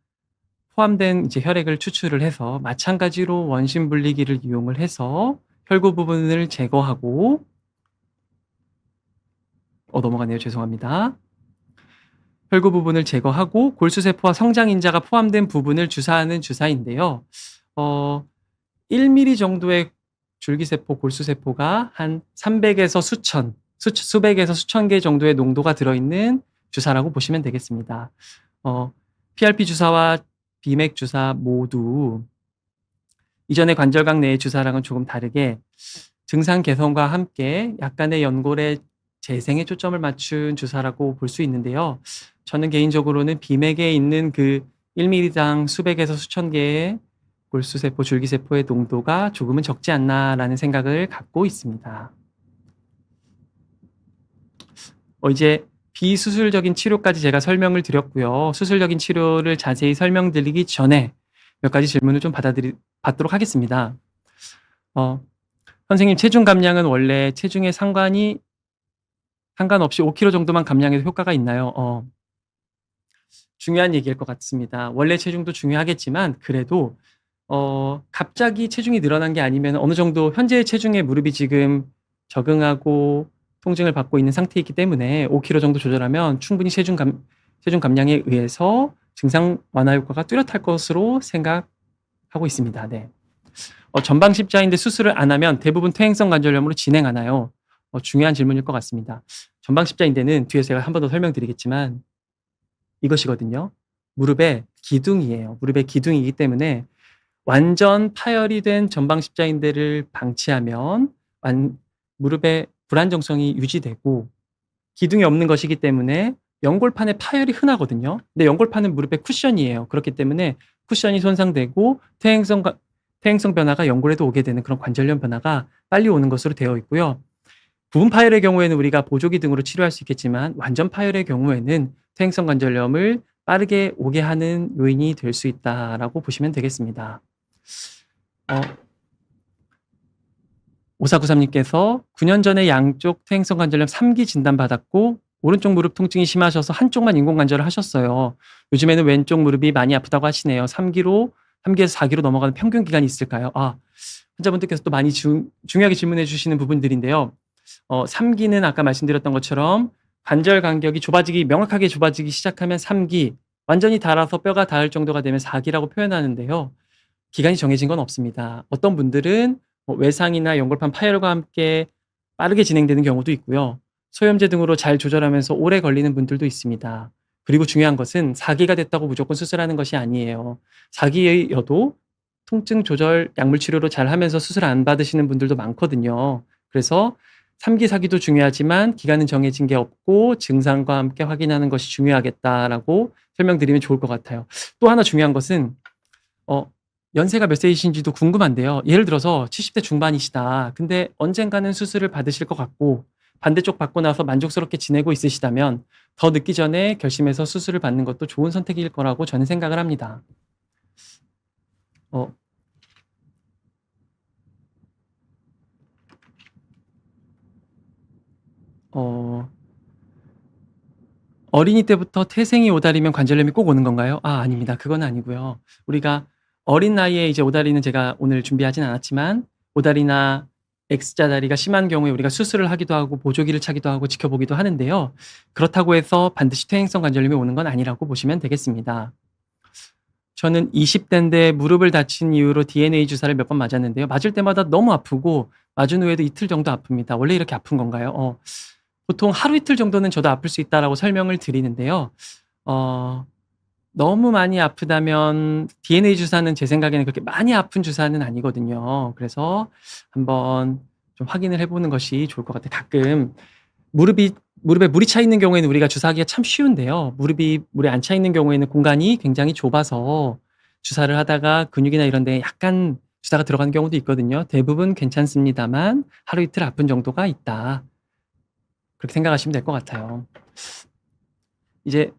포함된 이제 혈액을 추출을 해서 마찬가지로 원심 분리기를 이용을 해서 혈구 부분을 제거하고 넘어가네요. 죄송합니다. 혈구 부분을 제거하고 골수세포와 성장인자가 포함된 부분을 주사하는 주사인데요. 1mm 정도의 줄기세포, 골수세포가 한 300에서 수백에서 수천 개 정도의 농도가 들어있는 주사라고 보시면 되겠습니다. PRP 주사와 비맥 주사 모두 이전의 관절각 내의 주사랑은 조금 다르게 증상 개선과 함께 약간의 연골의 재생에 초점을 맞춘 주사라고 볼 수 있는데요. 저는 개인적으로는 비맥에 있는 그 1ml당 수백에서 수천 개의 골수세포, 줄기세포의 농도가 조금은 적지 않나라는 생각을 갖고 있습니다. 이제 비수술적인 치료까지 제가 설명을 드렸고요. 수술적인 치료를 자세히 설명드리기 전에 몇 가지 질문을 좀 받도록 하겠습니다. 선생님, 체중 감량은 원래 체중에 상관없이 5kg 정도만 감량해도 효과가 있나요? 중요한 얘기일 것 같습니다. 원래 체중도 중요하겠지만 그래도 갑자기 체중이 늘어난 게 아니면 어느 정도 현재의 체중에 무릎이 지금 적응하고 통증을 받고 있는 상태이기 때문에 5kg 정도 조절하면 충분히 체중 감량에 의해서 증상 완화 효과가 뚜렷할 것으로 생각하고 있습니다. 네. 전방 십자인대 수술을 안 하면 대부분 퇴행성 관절염으로 진행하나요? 중요한 질문일 것 같습니다. 전방 십자인대는 뒤에서 제가 한 번 더 설명드리겠지만 이것이거든요. 무릎의 기둥이에요. 무릎의 기둥이기 때문에 완전 파열이 된 전방 십자인대를 방치하면 무릎의 불안정성이 유지되고 기둥이 없는 것이기 때문에 연골판의 파열이 흔하거든요. 근데 연골판은 무릎의 쿠션이에요. 그렇기 때문에 쿠션이 손상되고 퇴행성 변화가 연골에도 오게 되는 그런 관절염 변화가 빨리 오는 것으로 되어 있고요. 부분 파열의 경우에는 우리가 보조기 등으로 치료할 수 있겠지만 완전 파열의 경우에는 퇴행성 관절염을 빠르게 오게 하는 요인이 될 수 있다라고 보시면 되겠습니다. 5493님께서 9년 전에 양쪽 퇴행성 관절염 3기 진단받았고 오른쪽 무릎 통증이 심하셔서 한쪽만 인공관절을 하셨어요. 요즘에는 왼쪽 무릎이 많이 아프다고 하시네요. 3기에서 4기로 넘어가는 평균 기간이 있을까요? 환자분들께서 또 많이 중요하게 질문해 주시는 부분들인데요. 3기는 아까 말씀드렸던 것처럼 관절 간격이 명확하게 좁아지기 시작하면 3기, 완전히 닳아서 뼈가 닿을 정도가 되면 4기라고 표현하는데요. 기간이 정해진 건 없습니다. 어떤 분들은 외상이나 연골판 파열과 함께 빠르게 진행되는 경우도 있고요. 소염제 등으로 잘 조절하면서 오래 걸리는 분들도 있습니다. 그리고 중요한 것은 4기가 됐다고 무조건 수술하는 것이 아니에요. 4기여도 통증 조절 약물 치료로 잘 하면서 수술 안 받으시는 분들도 많거든요. 그래서 3기, 4기도 중요하지만 기간은 정해진 게 없고 증상과 함께 확인하는 것이 중요하겠다라고 설명드리면 좋을 것 같아요. 또 하나 중요한 것은 연세가 몇 세이신지도 궁금한데요. 예를 들어서 70대 중반이시다. 근데 언젠가는 수술을 받으실 것 같고 반대쪽 받고 나서 만족스럽게 지내고 있으시다면 더 늦기 전에 결심해서 수술을 받는 것도 좋은 선택일 거라고 저는 생각을 합니다. 어린이 때부터 태생이 오다리면 관절염이 꼭 오는 건가요? 아닙니다. 그건 아니고요. 우리가 어린 나이에 이제 오다리는 제가 오늘 준비하진 않았지만 오다리나 X자다리가 심한 경우에 우리가 수술을 하기도 하고 보조기를 차기도 하고 지켜보기도 하는데요. 그렇다고 해서 반드시 퇴행성 관절염이 오는 건 아니라고 보시면 되겠습니다. 저는 20대인데 무릎을 다친 이후로 DNA 주사를 몇 번 맞았는데요. 맞을 때마다 너무 아프고 맞은 후에도 이틀 정도 아픕니다. 원래 이렇게 아픈 건가요? 보통 하루 이틀 정도는 저도 아플 수 있다라고 설명을 드리는데요. 너무 많이 아프다면 DNA 주사는 제 생각에는 그렇게 많이 아픈 주사는 아니거든요. 그래서 한번 좀 확인을 해보는 것이 좋을 것 같아요. 가끔 무릎에 물이 차 있는 경우에는 우리가 주사하기가 참 쉬운데요. 물에 안 차 있는 경우에는 공간이 굉장히 좁아서 주사를 하다가 근육이나 이런 데 약간 주사가 들어가는 경우도 있거든요. 대부분 괜찮습니다만 하루 이틀 아픈 정도가 있다. 그렇게 생각하시면 될 것 같아요. 이제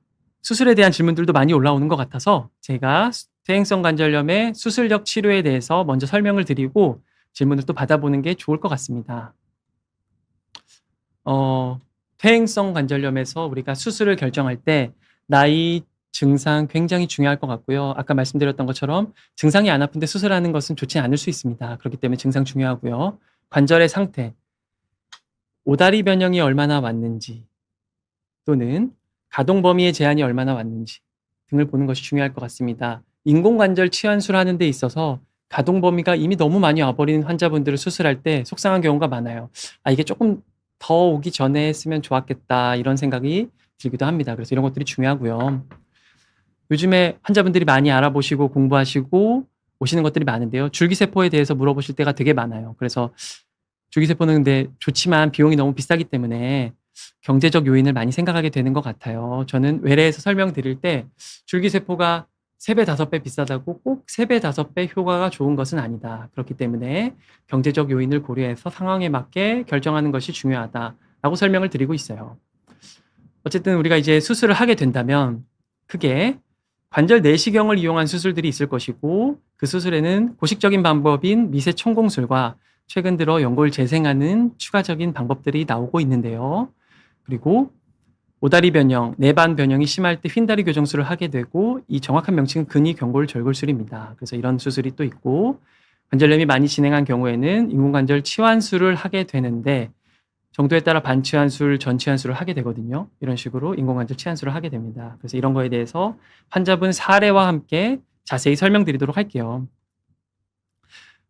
수술에 대한 질문들도 많이 올라오는 것 같아서 제가 퇴행성 관절염의 수술적 치료에 대해서 먼저 설명을 드리고 질문을 또 받아보는 게 좋을 것 같습니다. 퇴행성 관절염에서 우리가 수술을 결정할 때 나이, 증상 굉장히 중요할 것 같고요. 아까 말씀드렸던 것처럼 증상이 안 아픈데 수술하는 것은 좋지 않을 수 있습니다. 그렇기 때문에 증상 중요하고요. 관절의 상태, 오다리 변형이 얼마나 왔는지 또는 가동 범위의 제한이 얼마나 왔는지 등을 보는 것이 중요할 것 같습니다. 인공관절 치환술 하는 데 있어서 가동 범위가 이미 너무 많이 와버린 환자분들을 수술할 때 속상한 경우가 많아요. 이게 조금 더 오기 전에 했으면 좋았겠다 이런 생각이 들기도 합니다. 그래서 이런 것들이 중요하고요. 요즘에 환자분들이 많이 알아보시고 공부하시고 오시는 것들이 많은데요. 줄기세포에 대해서 물어보실 때가 되게 많아요. 그래서 줄기세포는 근데 좋지만 비용이 너무 비싸기 때문에 경제적 요인을 많이 생각하게 되는 것 같아요. 저는 외래에서 설명드릴 때 줄기세포가 3배, 5배 비싸다고 꼭 3배, 5배 효과가 좋은 것은 아니다. 그렇기 때문에 경제적 요인을 고려해서 상황에 맞게 결정하는 것이 중요하다라고 설명을 드리고 있어요. 어쨌든 우리가 이제 수술을 하게 된다면 크게 관절 내시경을 이용한 수술들이 있을 것이고 그 수술에는 고식적인 방법인 미세 천공술과 최근 들어 연골 재생하는 추가적인 방법들이 나오고 있는데요. 그리고 오다리 변형, 내반 변형이 심할 때 휜다리 교정술을 하게 되고 이 정확한 명칭은 근위경골 절골술입니다. 그래서 이런 수술이 또 있고 관절염이 많이 진행한 경우에는 인공관절 치환술을 하게 되는데 정도에 따라 반치환술, 전치환술을 하게 되거든요. 이런 식으로 인공관절 치환술을 하게 됩니다. 그래서 이런 거에 대해서 환자분 사례와 함께 자세히 설명드리도록 할게요.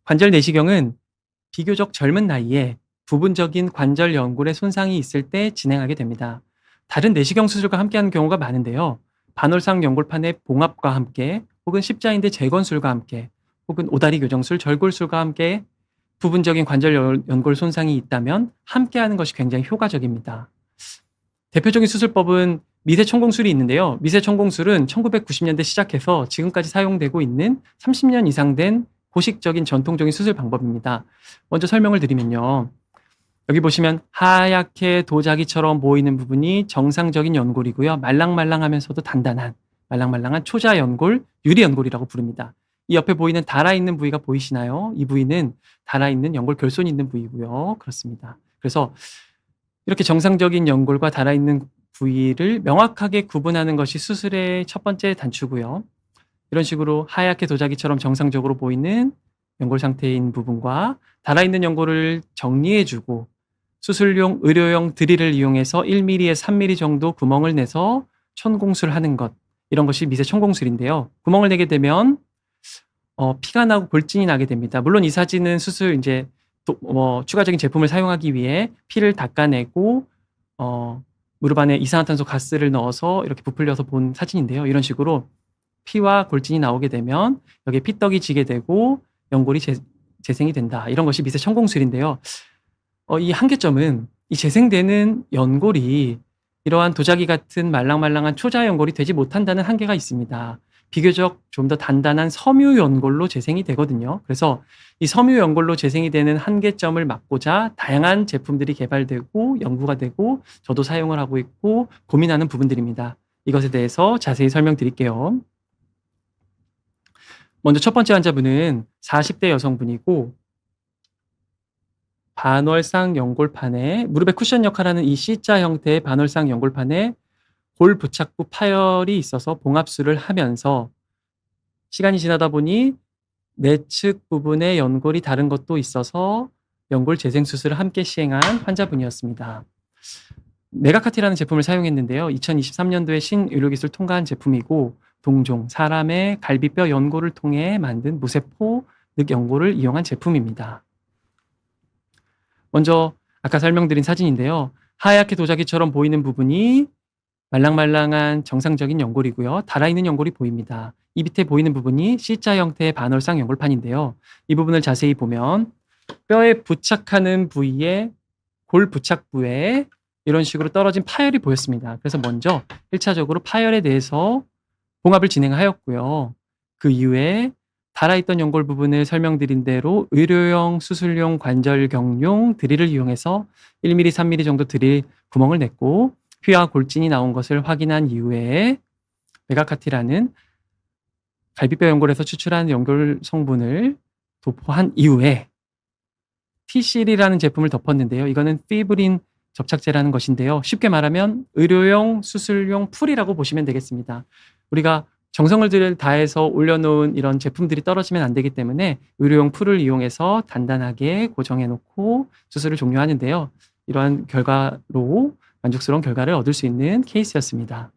관절 내시경은 비교적 젊은 나이에 부분적인 관절 연골의 손상이 있을 때 진행하게 됩니다. 다른 내시경 수술과 함께하는 경우가 많은데요. 반월상 연골판의 봉합과 함께 혹은 십자인대 재건술과 함께 혹은 오다리 교정술, 절골술과 함께 부분적인 관절 연골 손상이 있다면 함께하는 것이 굉장히 효과적입니다. 대표적인 수술법은 미세천공술이 있는데요. 미세천공술은 1990년대 시작해서 지금까지 사용되고 있는 30년 이상 된 고식적인 전통적인 수술 방법입니다. 먼저 설명을 드리면요. 여기 보시면 하얗게 도자기처럼 보이는 부분이 정상적인 연골이고요. 말랑말랑하면서도 단단한 말랑말랑한 초자 연골, 유리 연골이라고 부릅니다. 이 옆에 보이는 달아있는 부위가 보이시나요? 이 부위는 달아있는 연골 결손이 있는 부위고요. 그렇습니다. 그래서 이렇게 정상적인 연골과 달아있는 부위를 명확하게 구분하는 것이 수술의 첫 번째 단추고요. 이런 식으로 하얗게 도자기처럼 정상적으로 보이는 연골 상태인 부분과 달아있는 연골을 정리해주고 수술용 의료용 드릴을 이용해서 1mm에 3mm 정도 구멍을 내서 천공술을 하는 것, 이런 것이 미세 천공술인데요. 구멍을 내게 되면 피가 나고 골진이 나게 됩니다. 물론 이 사진은 수술 이제 추가적인 제품을 사용하기 위해 피를 닦아내고 무릎 안에 이산화탄소 가스를 넣어서 이렇게 부풀려서 본 사진인데요. 이런 식으로 피와 골진이 나오게 되면 여기에 피떡이 지게 되고 연골이 재생이 된다. 이런 것이 미세 천공술인데요. 이 한계점은 이 재생되는 연골이 이러한 도자기 같은 말랑말랑한 초자 연골이 되지 못한다는 한계가 있습니다. 비교적 좀 더 단단한 섬유 연골로 재생이 되거든요. 그래서 이 섬유 연골로 재생이 되는 한계점을 막고자 다양한 제품들이 개발되고 연구가 되고 저도 사용을 하고 있고 고민하는 부분들입니다. 이것에 대해서 자세히 설명드릴게요. 먼저 첫 번째 환자분은 40대 여성분이고 반월상 연골판에 무릎에 쿠션 역할하는 이 C자 형태의 반월상 연골판에 골 부착부 파열이 있어서 봉합술을 하면서 시간이 지나다 보니 내측 부분의 연골이 다른 것도 있어서 연골 재생 수술을 함께 시행한 환자분이었습니다. 메가카티라는 제품을 사용했는데요. 2023년도에 신의료기술 통과한 제품이고 동종, 사람의 갈비뼈 연골을 통해 만든 무세포 늑연골을 이용한 제품입니다. 먼저 아까 설명드린 사진인데요. 하얗게 도자기처럼 보이는 부분이 말랑말랑한 정상적인 연골이고요. 달아있는 연골이 보입니다. 이 밑에 보이는 부분이 C자 형태의 반월상 연골판인데요. 이 부분을 자세히 보면 뼈에 부착하는 부위에 골 부착부에 이런 식으로 떨어진 파열이 보였습니다. 그래서 먼저 1차적으로 파열에 대해서 봉합을 진행하였고요. 그 이후에 달아있던 연골 부분을 설명드린 대로 의료용, 수술용, 관절경용 드릴을 이용해서 1mm, 3mm 정도 드릴 구멍을 냈고 피와 골진이 나온 것을 확인한 이후에 메가카티라는 갈비뼈 연골에서 추출한 연골 성분을 도포한 이후에 TCL이라는 제품을 덮었는데요. 이거는 피브린 접착제라는 것인데요. 쉽게 말하면 의료용, 수술용 풀이라고 보시면 되겠습니다. 우리가 정성을 다해서 올려놓은 이런 제품들이 떨어지면 안 되기 때문에 의료용 풀을 이용해서 단단하게 고정해 놓고 수술을 종료하는데요. 이러한 결과로 만족스러운 결과를 얻을 수 있는 케이스였습니다.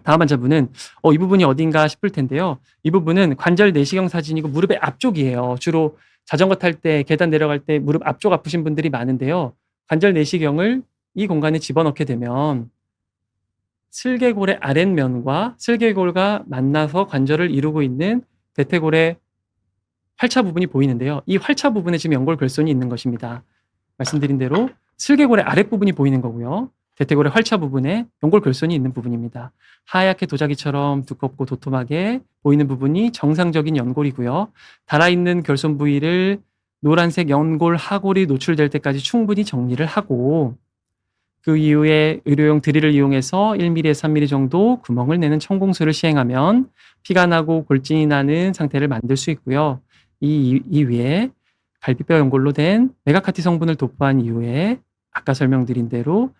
다음 환자분은 이 부분이 어딘가 싶을 텐데요. 이 부분은 관절 내시경 사진이고 무릎의 앞쪽이에요. 주로 자전거 탈 때 계단 내려갈 때 무릎 앞쪽 아프신 분들이 많은데요. 관절 내시경을 이 공간에 집어넣게 되면 슬개골의 아랫면과 슬개골과 만나서 관절을 이루고 있는 대퇴골의 활차 부분이 보이는데요. 이 활차 부분에 지금 연골 결손이 있는 것입니다. 말씀드린 대로 슬개골의 아랫부분이 보이는 거고요. 대퇴골의 활차 부분에 연골결손이 있는 부분입니다. 하얗게 도자기처럼 두껍고 도톰하게 보이는 부분이 정상적인 연골이고요. 달아있는 결손 부위를 노란색 연골 하골이 노출될 때까지 충분히 정리를 하고 그 이후에 의료용 드릴을 이용해서 1mm에서 3mm 정도 구멍을 내는 천공술을 시행하면 피가 나고 골진이 나는 상태를 만들 수 있고요. 이 위에 갈비뼈 연골로 된 메가카티 성분을 도포한 이후에 아까 설명드린 대로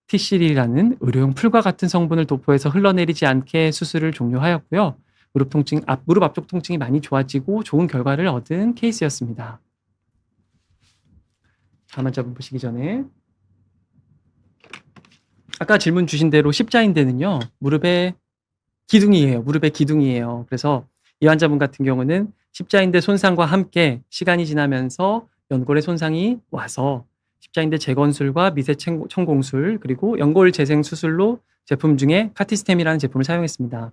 티실이라는 의료용 풀과 같은 성분을 도포해서 흘러내리지 않게 수술을 종료하였고요. 무릎 앞쪽 통증이 많이 좋아지고 좋은 결과를 얻은 케이스였습니다. 다음 환자분 보시기 전에 아까 질문 주신 대로 십자인대는요. 무릎의 기둥이에요. 그래서 이 환자분 같은 경우는 십자인대 손상과 함께 시간이 지나면서 연골의 손상이 와서 십자인대 재건술과 미세 천공술 그리고 연골 재생 수술로 제품 중에 카티스템이라는 제품을 사용했습니다.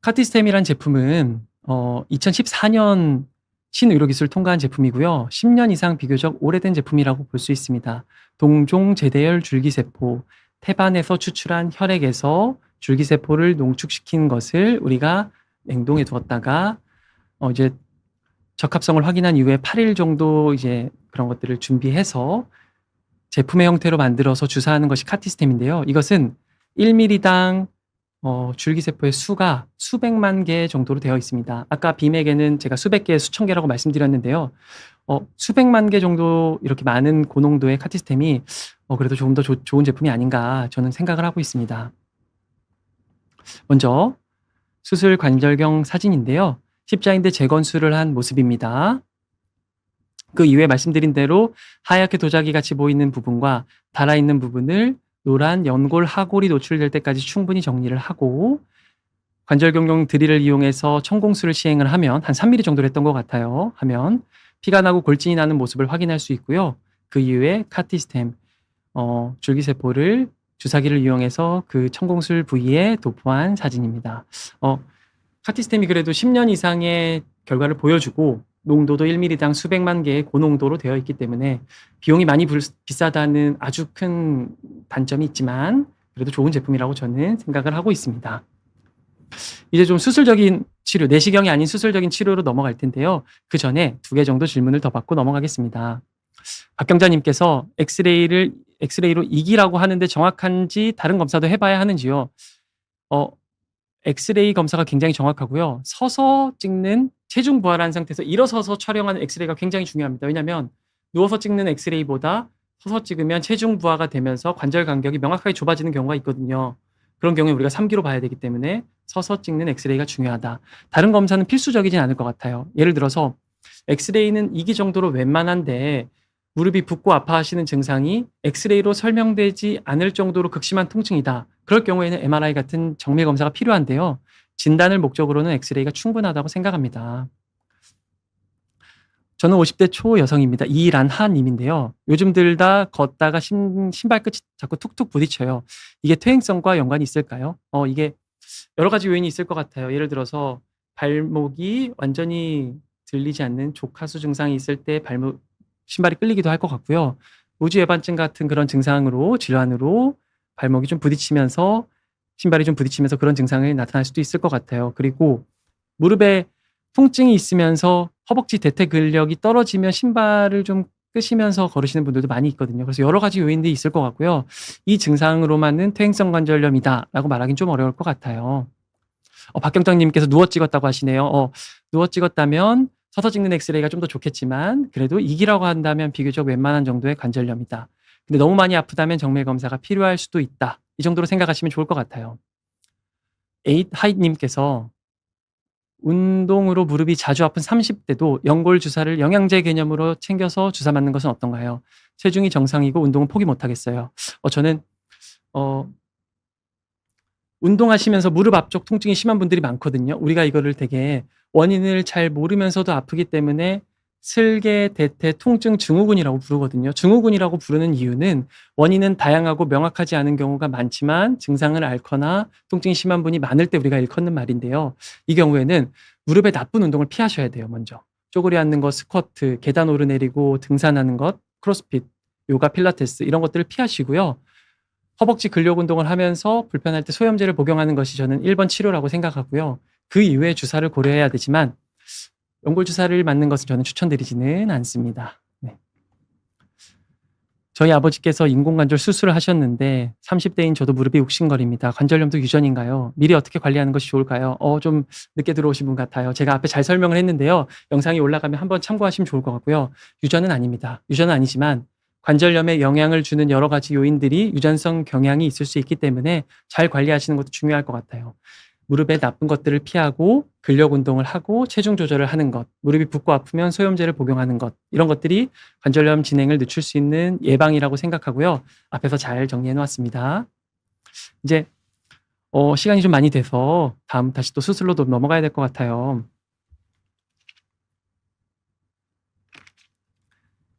카티스템이라는 제품은 2014년 신의료기술 통과한 제품이고요. 10년 이상 비교적 오래된 제품이라고 볼 수 있습니다. 동종 제대혈 줄기세포, 태반에서 추출한 혈액에서 줄기세포를 농축시킨 것을 우리가 냉동해 두었다가 이제 적합성을 확인한 이후에 8일 정도 이제 그런 것들을 준비해서 제품의 형태로 만들어서 주사하는 것이 카티스템인데요. 이것은 1ml당 줄기세포의 수가 수백만 개 정도로 되어 있습니다. 아까 빔에게는 제가 수백 개, 수천 개라고 말씀드렸는데요. 수백만 개 정도 이렇게 많은 고농도의 카티스템이 그래도 조금 더 좋은 제품이 아닌가 저는 생각을 하고 있습니다. 먼저 수술 관절경 사진인데요. 십자인대 재건술을 한 모습입니다. 그 이후에 말씀드린 대로 하얗게 도자기 같이 보이는 부분과 달아있는 부분을 노란 연골 하골이 노출될 때까지 충분히 정리를 하고 관절경용 드릴을 이용해서 천공술을 시행을 하면 한 3mm 정도를 했던 것 같아요. 하면 피가 나고 골진이 나는 모습을 확인할 수 있고요. 그 이후에 카티스템 줄기세포를 주사기를 이용해서 그 천공술 부위에 도포한 사진입니다. 카티스템이 그래도 10년 이상의 결과를 보여주고 농도도 1ml당 수백만 개의 고농도로 되어 있기 때문에 비용이 많이 비싸다는 아주 큰 단점이 있지만 그래도 좋은 제품이라고 저는 생각을 하고 있습니다. 이제 좀 수술적인 치료, 내시경이 아닌 수술적인 치료로 넘어갈 텐데요. 그 전에 2개 정도 질문을 더 받고 넘어가겠습니다. 박경자님께서 엑스레이로 2기라고 하는데 정확한지 다른 검사도 해봐야 하는지요? 엑스레이 검사가 굉장히 정확하고요. 서서 찍는 체중 부하라는 상태에서 일어서서 촬영하는 엑스레이가 굉장히 중요합니다. 왜냐하면 누워서 찍는 엑스레이보다 서서 찍으면 체중 부하가 되면서 관절 간격이 명확하게 좁아지는 경우가 있거든요. 그런 경우에 우리가 3기로 봐야 되기 때문에 서서 찍는 엑스레이가 중요하다. 다른 검사는 필수적이진 않을 것 같아요. 예를 들어서 엑스레이는 2기 정도로 웬만한데 무릎이 붓고 아파하시는 증상이 엑스레이로 설명되지 않을 정도로 극심한 통증이다. 그럴 경우에는 MRI 같은 정밀 검사가 필요한데요. 진단을 목적으로는 엑스레이가 충분하다고 생각합니다. 저는 50대 초 여성입니다. 이란하님인데요. 요즘들 다 걷다가 신발 끝이 자꾸 툭툭 부딪혀요. 이게 퇴행성과 연관이 있을까요? 이게 여러 가지 요인이 있을 것 같아요. 예를 들어서 발목이 완전히 들리지 않는 조카수 증상이 있을 때 신발이 끌리기도 할 것 같고요. 우주예반증 같은 그런 증상으로 질환으로 발목이 좀 부딪히면서 신발이 좀 부딪히면서 그런 증상이 나타날 수도 있을 것 같아요. 그리고 무릎에 통증이 있으면서 허벅지 대퇴 근력이 떨어지면 신발을 좀 끄시면서 걸으시는 분들도 많이 있거든요. 그래서 여러 가지 요인들이 있을 것 같고요. 이 증상으로만은 퇴행성 관절염이다라고 말하기는 좀 어려울 것 같아요. 박경장님께서 누워 찍었다고 하시네요. 누워 찍었다면 서서 찍는 엑스레이가 좀 더 좋겠지만 그래도 2기라고 한다면 비교적 웬만한 정도의 관절염이다. 근데 너무 많이 아프다면 정밀 검사가 필요할 수도 있다. 이 정도로 생각하시면 좋을 것 같아요. 에잇하이님께서 운동으로 무릎이 자주 아픈 30대도 연골 주사를 영양제 개념으로 챙겨서 주사 맞는 것은 어떤가요? 체중이 정상이고 운동은 포기 못하겠어요. 저는 운동하시면서 무릎 앞쪽 통증이 심한 분들이 많거든요. 우리가 이거를 되게 원인을 잘 모르면서도 아프기 때문에 슬개, 대퇴, 통증 증후군이라고 부르거든요. 증후군이라고 부르는 이유는 원인은 다양하고 명확하지 않은 경우가 많지만 증상을 앓거나 통증이 심한 분이 많을 때 우리가 일컫는 말인데요. 이 경우에는 무릎의 나쁜 운동을 피하셔야 돼요. 먼저 쪼그려 앉는 것, 스쿼트, 계단 오르내리고 등산하는 것, 크로스핏 요가, 필라테스 이런 것들을 피하시고요. 허벅지 근력 운동을 하면서 불편할 때 소염제를 복용하는 것이 저는 1번 치료라고 생각하고요. 그 이후에 주사를 고려해야 되지만 연골 주사를 맞는 것을 저는 추천드리지는 않습니다. 네. 저희 아버지께서 인공관절 수술을 하셨는데 30대인 저도 무릎이 욱신거립니다. 관절염도 유전인가요? 미리 어떻게 관리하는 것이 좋을까요? 좀 늦게 들어오신 분 같아요. 제가 앞에 잘 설명을 했는데요. 영상이 올라가면 한번 참고하시면 좋을 것 같고요. 유전은 아닙니다. 유전은 아니지만 관절염에 영향을 주는 여러 가지 요인들이 유전성 경향이 있을 수 있기 때문에 잘 관리하시는 것도 중요할 것 같아요. 무릎에 나쁜 것들을 피하고 근력 운동을 하고 체중 조절을 하는 것, 무릎이 붓고 아프면 소염제를 복용하는 것, 이런 것들이 관절염 진행을 늦출 수 있는 예방이라고 생각하고요. 앞에서 잘 정리해 놓았습니다. 이제 시간이 좀 많이 돼서 다시 또 수술로 넘어가야 될 것 같아요.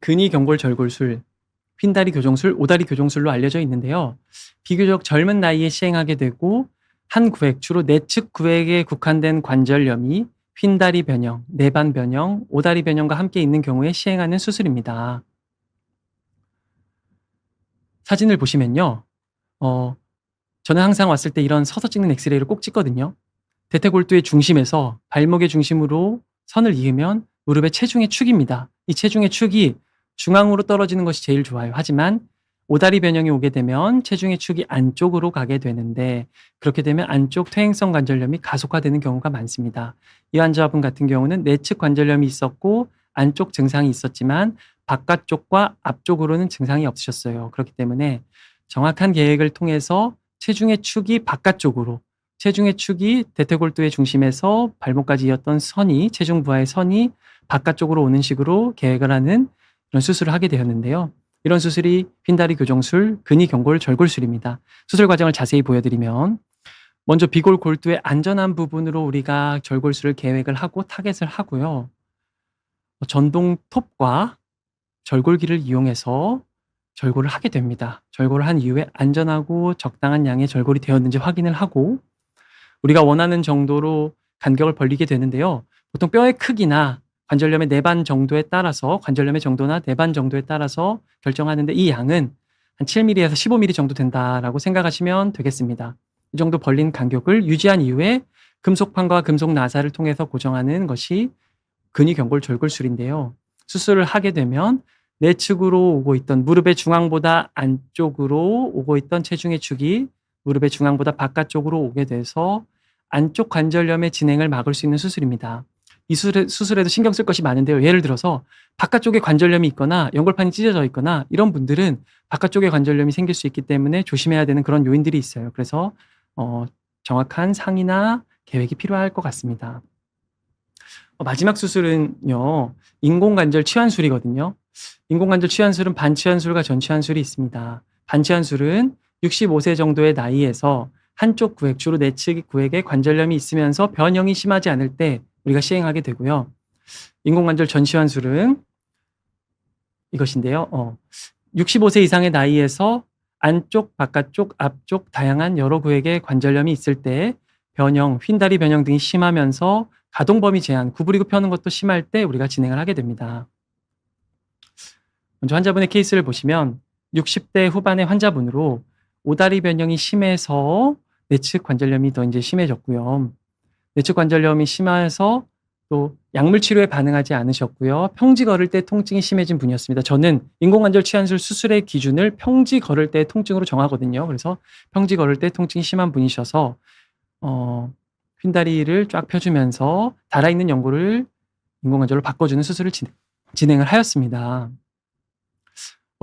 근위경골절골술, 휜다리 교정술, 오다리 교정술로 알려져 있는데요. 비교적 젊은 나이에 시행하게 되고 한 구획, 주로 내측 구획에 국한된 관절염이 휜다리 변형, 내반 변형, 오다리 변형과 함께 있는 경우에 시행하는 수술입니다. 사진을 보시면요. 저는 항상 왔을 때 이런 서서 찍는 엑스레이를 꼭 찍거든요. 대퇴골두의 중심에서 발목의 중심으로 선을 이으면 무릎의 체중의 축입니다. 이 체중의 축이 중앙으로 떨어지는 것이 제일 좋아요. 하지만 오다리 변형이 오게 되면 체중의 축이 안쪽으로 가게 되는데 그렇게 되면 안쪽 퇴행성 관절염이 가속화되는 경우가 많습니다. 이 환자분 같은 경우는 내측 관절염이 있었고 안쪽 증상이 있었지만 바깥쪽과 앞쪽으로는 증상이 없으셨어요. 그렇기 때문에 정확한 계획을 통해서 체중의 축이 바깥쪽으로, 체중의 축이 대퇴골두의 중심에서 발목까지 이었던 선이, 체중 부하의 선이 바깥쪽으로 오는 식으로 계획을 하는 이런 수술을 하게 되었는데요. 이런 수술이 휜다리 교정술, 근위경골절골술입니다. 수술 과정을 자세히 보여드리면 먼저 비골 골두의 안전한 부분으로 우리가 절골술을 계획을 하고 타겟을 하고요. 전동 톱과 절골기를 이용해서 절골을 하게 됩니다. 절골을 한 이후에 안전하고 적당한 양의 절골이 되었는지 확인을 하고 우리가 원하는 정도로 간격을 벌리게 되는데요. 보통 뼈의 크기나 관절염의 내반 정도에 따라서, 관절염의 정도나 내반 정도에 따라서 결정하는데 이 양은 한 7mm에서 15mm 정도 된다라고 생각하시면 되겠습니다. 이 정도 벌린 간격을 유지한 이후에 금속판과 금속 나사를 통해서 고정하는 것이 근위경골절골술인데요. 수술을 하게 되면 내측으로 오고 있던 무릎의 중앙보다 안쪽으로 오고 있던 체중의 축이 무릎의 중앙보다 바깥쪽으로 오게 돼서 안쪽 관절염의 진행을 막을 수 있는 수술입니다. 이 수술에도 신경 쓸 것이 많은데요. 예를 들어서 바깥쪽에 관절염이 있거나 연골판이 찢어져 있거나 이런 분들은 바깥쪽에 관절염이 생길 수 있기 때문에 조심해야 되는 그런 요인들이 있어요. 그래서 정확한 상의나 계획이 필요할 것 같습니다. 마지막 수술은요. 인공관절 치환술이거든요. 인공관절 치환술은 반치환술과 전치환술이 있습니다. 반치환술은 65세 정도의 나이에서 한쪽 구획, 주로 내측 구획에 관절염이 있으면서 변형이 심하지 않을 때 우리가 시행하게 되고요. 인공관절 전치환술은 이것인데요. 65세 이상의 나이에서 안쪽, 바깥쪽, 앞쪽 다양한 여러 구획에 관절염이 있을 때 변형, 휜다리 변형 등이 심하면서 가동 범위 제한, 구부리고 펴는 것도 심할 때 우리가 진행을 하게 됩니다. 먼저 환자분의 케이스를 보시면 60대 후반의 환자분으로 오다리 변형이 심해서 내측 관절염이 더 이제 심해졌고요. 내측 관절염이 심해서 또 약물 치료에 반응하지 않으셨고요. 평지 걸을 때 통증이 심해진 분이었습니다. 저는 인공관절 치환술 수술의 기준을 평지 걸을 때 통증으로 정하거든요. 그래서 평지 걸을 때 통증이 심한 분이셔서 휜다리를 쫙 펴주면서 달아있는 연골을 인공관절로 바꿔주는 수술을 진행을 하였습니다.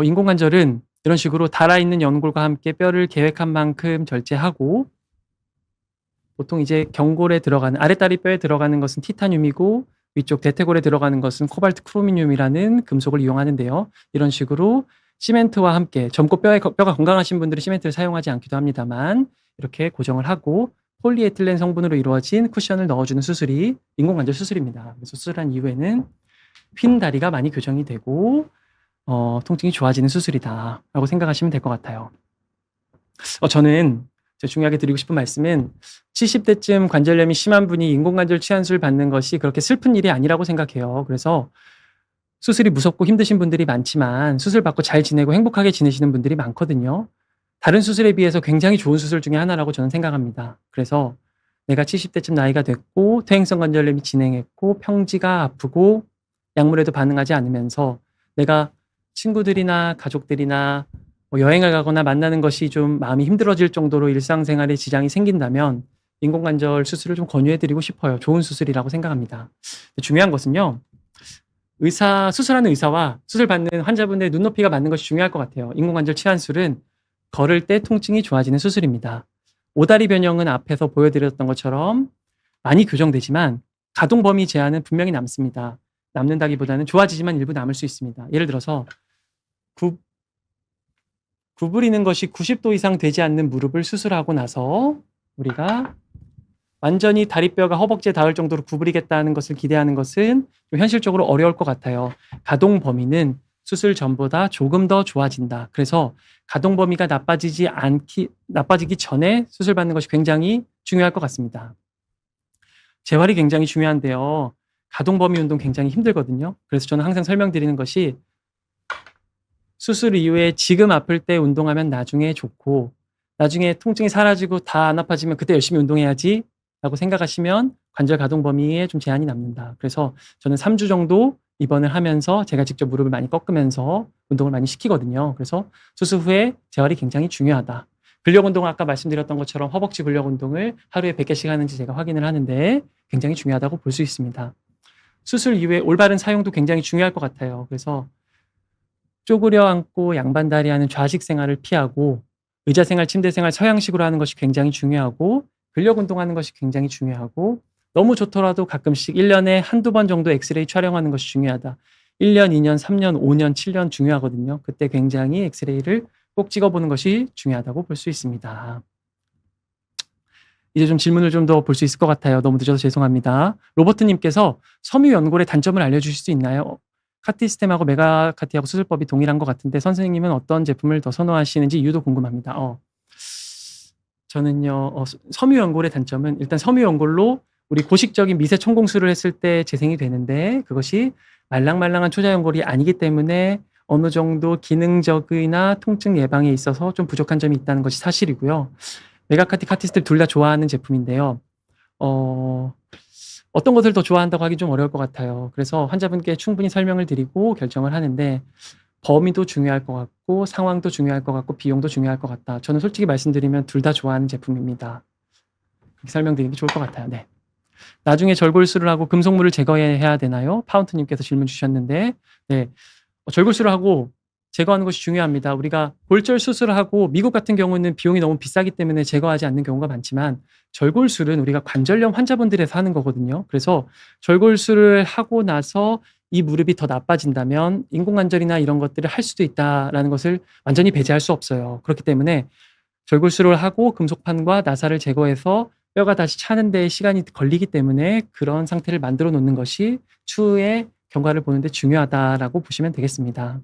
인공관절은 이런 식으로 달아있는 연골과 함께 뼈를 계획한 만큼 절제하고 보통 이제 경골에 들어가는 아랫다리 뼈에 들어가는 것은 티타늄이고 위쪽 대퇴골에 들어가는 것은 코발트 크로미늄이라는 금속을 이용하는데요. 이런 식으로 시멘트와 함께 젊고 뼈가 건강하신 분들은 시멘트를 사용하지 않기도 합니다만 이렇게 고정을 하고 폴리에틸렌 성분으로 이루어진 쿠션을 넣어주는 수술이 인공관절 수술입니다. 그래서 수술한 이후에는 휜다리가 많이 교정이 되고 통증이 좋아지는 수술이다라고 생각하시면 될 것 같아요. 저는 제가 중요하게 드리고 싶은 말씀은 70대쯤 관절염이 심한 분이 인공관절 치환술 받는 것이 그렇게 슬픈 일이 아니라고 생각해요. 그래서 수술이 무섭고 힘드신 분들이 많지만 수술 받고 잘 지내고 행복하게 지내시는 분들이 많거든요. 다른 수술에 비해서 굉장히 좋은 수술 중에 하나라고 저는 생각합니다. 그래서 내가 70대쯤 나이가 됐고 퇴행성 관절염이 진행했고 평지가 아프고 약물에도 반응하지 않으면서 내가 친구들이나 가족들이나 뭐 여행을 가거나 만나는 것이 좀 마음이 힘들어질 정도로 일상생활에 지장이 생긴다면 인공관절 수술을 좀 권유해드리고 싶어요. 좋은 수술이라고 생각합니다. 중요한 것은요. 수술하는 의사와 수술 받는 환자분의 눈높이가 맞는 것이 중요할 것 같아요. 인공관절 치환술은 걸을 때 통증이 좋아지는 수술입니다. 오다리 변형은 앞에서 보여드렸던 것처럼 많이 교정되지만 가동 범위 제한은 분명히 남습니다. 남는다기보다는 좋아지지만 일부 남을 수 있습니다. 예를 들어서 구부리는 것이 90도 이상 되지 않는 무릎을 수술하고 나서 우리가 완전히 다리뼈가 허벅지에 닿을 정도로 구부리겠다는 것을 기대하는 것은 좀 현실적으로 어려울 것 같아요. 가동 범위는 수술 전보다 조금 더 좋아진다. 그래서 가동 범위가 나빠지기 전에 수술 받는 것이 굉장히 중요할 것 같습니다. 재활이 굉장히 중요한데요. 가동 범위 운동 굉장히 힘들거든요. 그래서 저는 항상 설명드리는 것이 수술 이후에 지금 아플 때 운동하면 나중에 좋고 나중에 통증이 사라지고 다 안 아파지면 그때 열심히 운동해야지 라고 생각하시면 관절 가동 범위에 좀 제한이 남는다. 그래서 저는 3주 정도 입원을 하면서 제가 직접 무릎을 많이 꺾으면서 운동을 많이 시키거든요. 그래서 수술 후에 재활이 굉장히 중요하다. 근력 운동은 아까 말씀드렸던 것처럼 허벅지 근력 운동을 하루에 100개씩 하는지 제가 확인을 하는데 굉장히 중요하다고 볼 수 있습니다. 수술 이후에 올바른 사용도 굉장히 중요할 것 같아요. 그래서 쪼그려 앉고 양반다리 하는 좌식 생활을 피하고 의자 생활, 침대 생활 서양식으로 하는 것이 굉장히 중요하고 근력 운동하는 것이 굉장히 중요하고 너무 좋더라도 가끔씩 1년에 한두 번 정도 엑스레이 촬영하는 것이 중요하다. 1년, 2년, 3년, 5년, 7년 중요하거든요. 그때 굉장히 엑스레이를 꼭 찍어보는 것이 중요하다고 볼 수 있습니다. 이제 좀 질문을 좀 더 볼 수 있을 것 같아요. 너무 늦어서 죄송합니다. 로버트님께서 섬유연골의 단점을 알려주실 수 있나요? 카티스템하고 메가카티하고 수술법이 동일한 것 같은데 선생님은 어떤 제품을 더 선호하시는지 이유도 궁금합니다. 저는요, 섬유연골의 단점은 일단 섬유연골로 우리 고식적인 미세 천공술을 했을 때 재생이 되는데 그것이 말랑말랑한 초자연골이 아니기 때문에 어느 정도 기능적이나 통증 예방에 있어서 좀 부족한 점이 있다는 것이 사실이고요. 메가카티, 카티스템 둘 다 좋아하는 제품인데요. 어떤 것을 더 좋아한다고 하기 좀 어려울 것 같아요. 그래서 환자분께 충분히 설명을 드리고 결정을 하는데 범위도 중요할 것 같고 상황도 중요할 것 같고 비용도 중요할 것 같다. 저는 솔직히 말씀드리면 둘 다 좋아하는 제품입니다. 그렇게 설명드리는 게 좋을 것 같아요. 네. 나중에 절골술을 하고 금속물을 제거해야 되나요? 파운트님께서 질문 주셨는데 네. 절골술을 하고 제거하는 것이 중요합니다. 우리가 골절 수술을 하고 미국 같은 경우는 비용이 너무 비싸기 때문에 제거하지 않는 경우가 많지만 절골술은 우리가 관절염 환자분들에서 하는 거거든요. 그래서 절골술을 하고 나서 이 무릎이 더 나빠진다면 인공관절이나 이런 것들을 할 수도 있다라는 것을 완전히 배제할 수 없어요. 그렇기 때문에 절골술을 하고 금속판과 나사를 제거해서 뼈가 다시 차는 데 시간이 걸리기 때문에 그런 상태를 만들어 놓는 것이 추후에 경과를 보는데 중요하다라고 보시면 되겠습니다.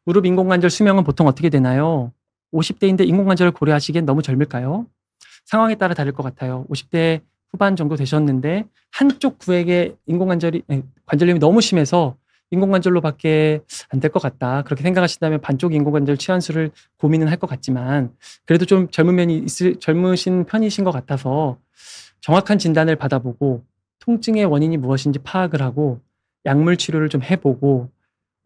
무릎 인공관절 수명은 보통 어떻게 되나요? 50대인데 인공관절을 고려하시기엔 너무 젊을까요? 상황에 따라 다를 것 같아요. 50대 후반 정도 되셨는데 한쪽 구에게 관절염이 너무 심해서 인공관절로밖에 안 될 것 같다. 그렇게 생각하신다면 반쪽 인공관절 치환술을 고민은 할 것 같지만 그래도 좀 젊으신 편이신 것 같아서 정확한 진단을 받아보고 통증의 원인이 무엇인지 파악을 하고 약물 치료를 좀 해보고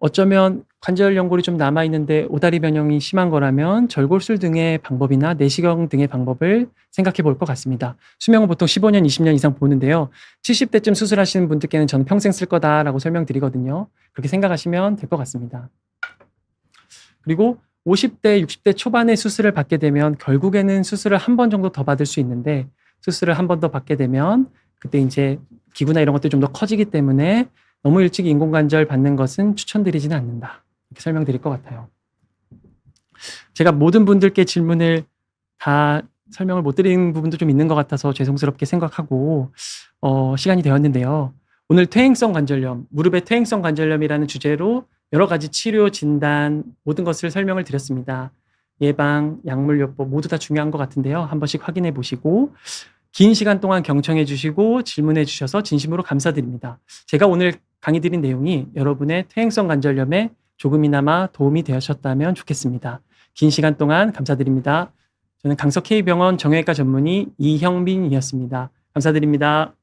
어쩌면 관절 연골이 좀 남아있는데 오다리 변형이 심한 거라면 절골술 등의 방법이나 내시경 등의 방법을 생각해 볼 것 같습니다. 수명은 보통 15년, 20년 이상 보는데요. 70대쯤 수술하시는 분들께는 저는 평생 쓸 거다라고 설명드리거든요. 그렇게 생각하시면 될 것 같습니다. 그리고 50대, 60대 초반에 수술을 받게 되면 결국에는 수술을 한 번 정도 더 받을 수 있는데 수술을 한 번 더 받게 되면 그때 이제 기구나 이런 것들이 좀 더 커지기 때문에 너무 일찍 인공관절 받는 것은 추천드리지는 않는다. 이렇게 설명드릴 것 같아요. 제가 모든 분들께 질문을 다 설명을 못 드리는 부분도 좀 있는 것 같아서 죄송스럽게 생각하고 시간이 되었는데요. 오늘 퇴행성 관절염, 무릎의 퇴행성 관절염이라는 주제로 여러 가지 치료, 진단, 모든 것을 설명을 드렸습니다. 예방, 약물요법 모두 다 중요한 것 같은데요. 한 번씩 확인해 보시고 긴 시간 동안 경청해 주시고 질문해 주셔서 진심으로 감사드립니다. 제가 오늘 강의 드린 내용이 여러분의 퇴행성 관절염에 조금이나마 도움이 되셨다면 좋겠습니다. 긴 시간 동안 감사드립니다. 저는 강서 K병원 정형외과 전문의 이형빈이었습니다. 감사드립니다.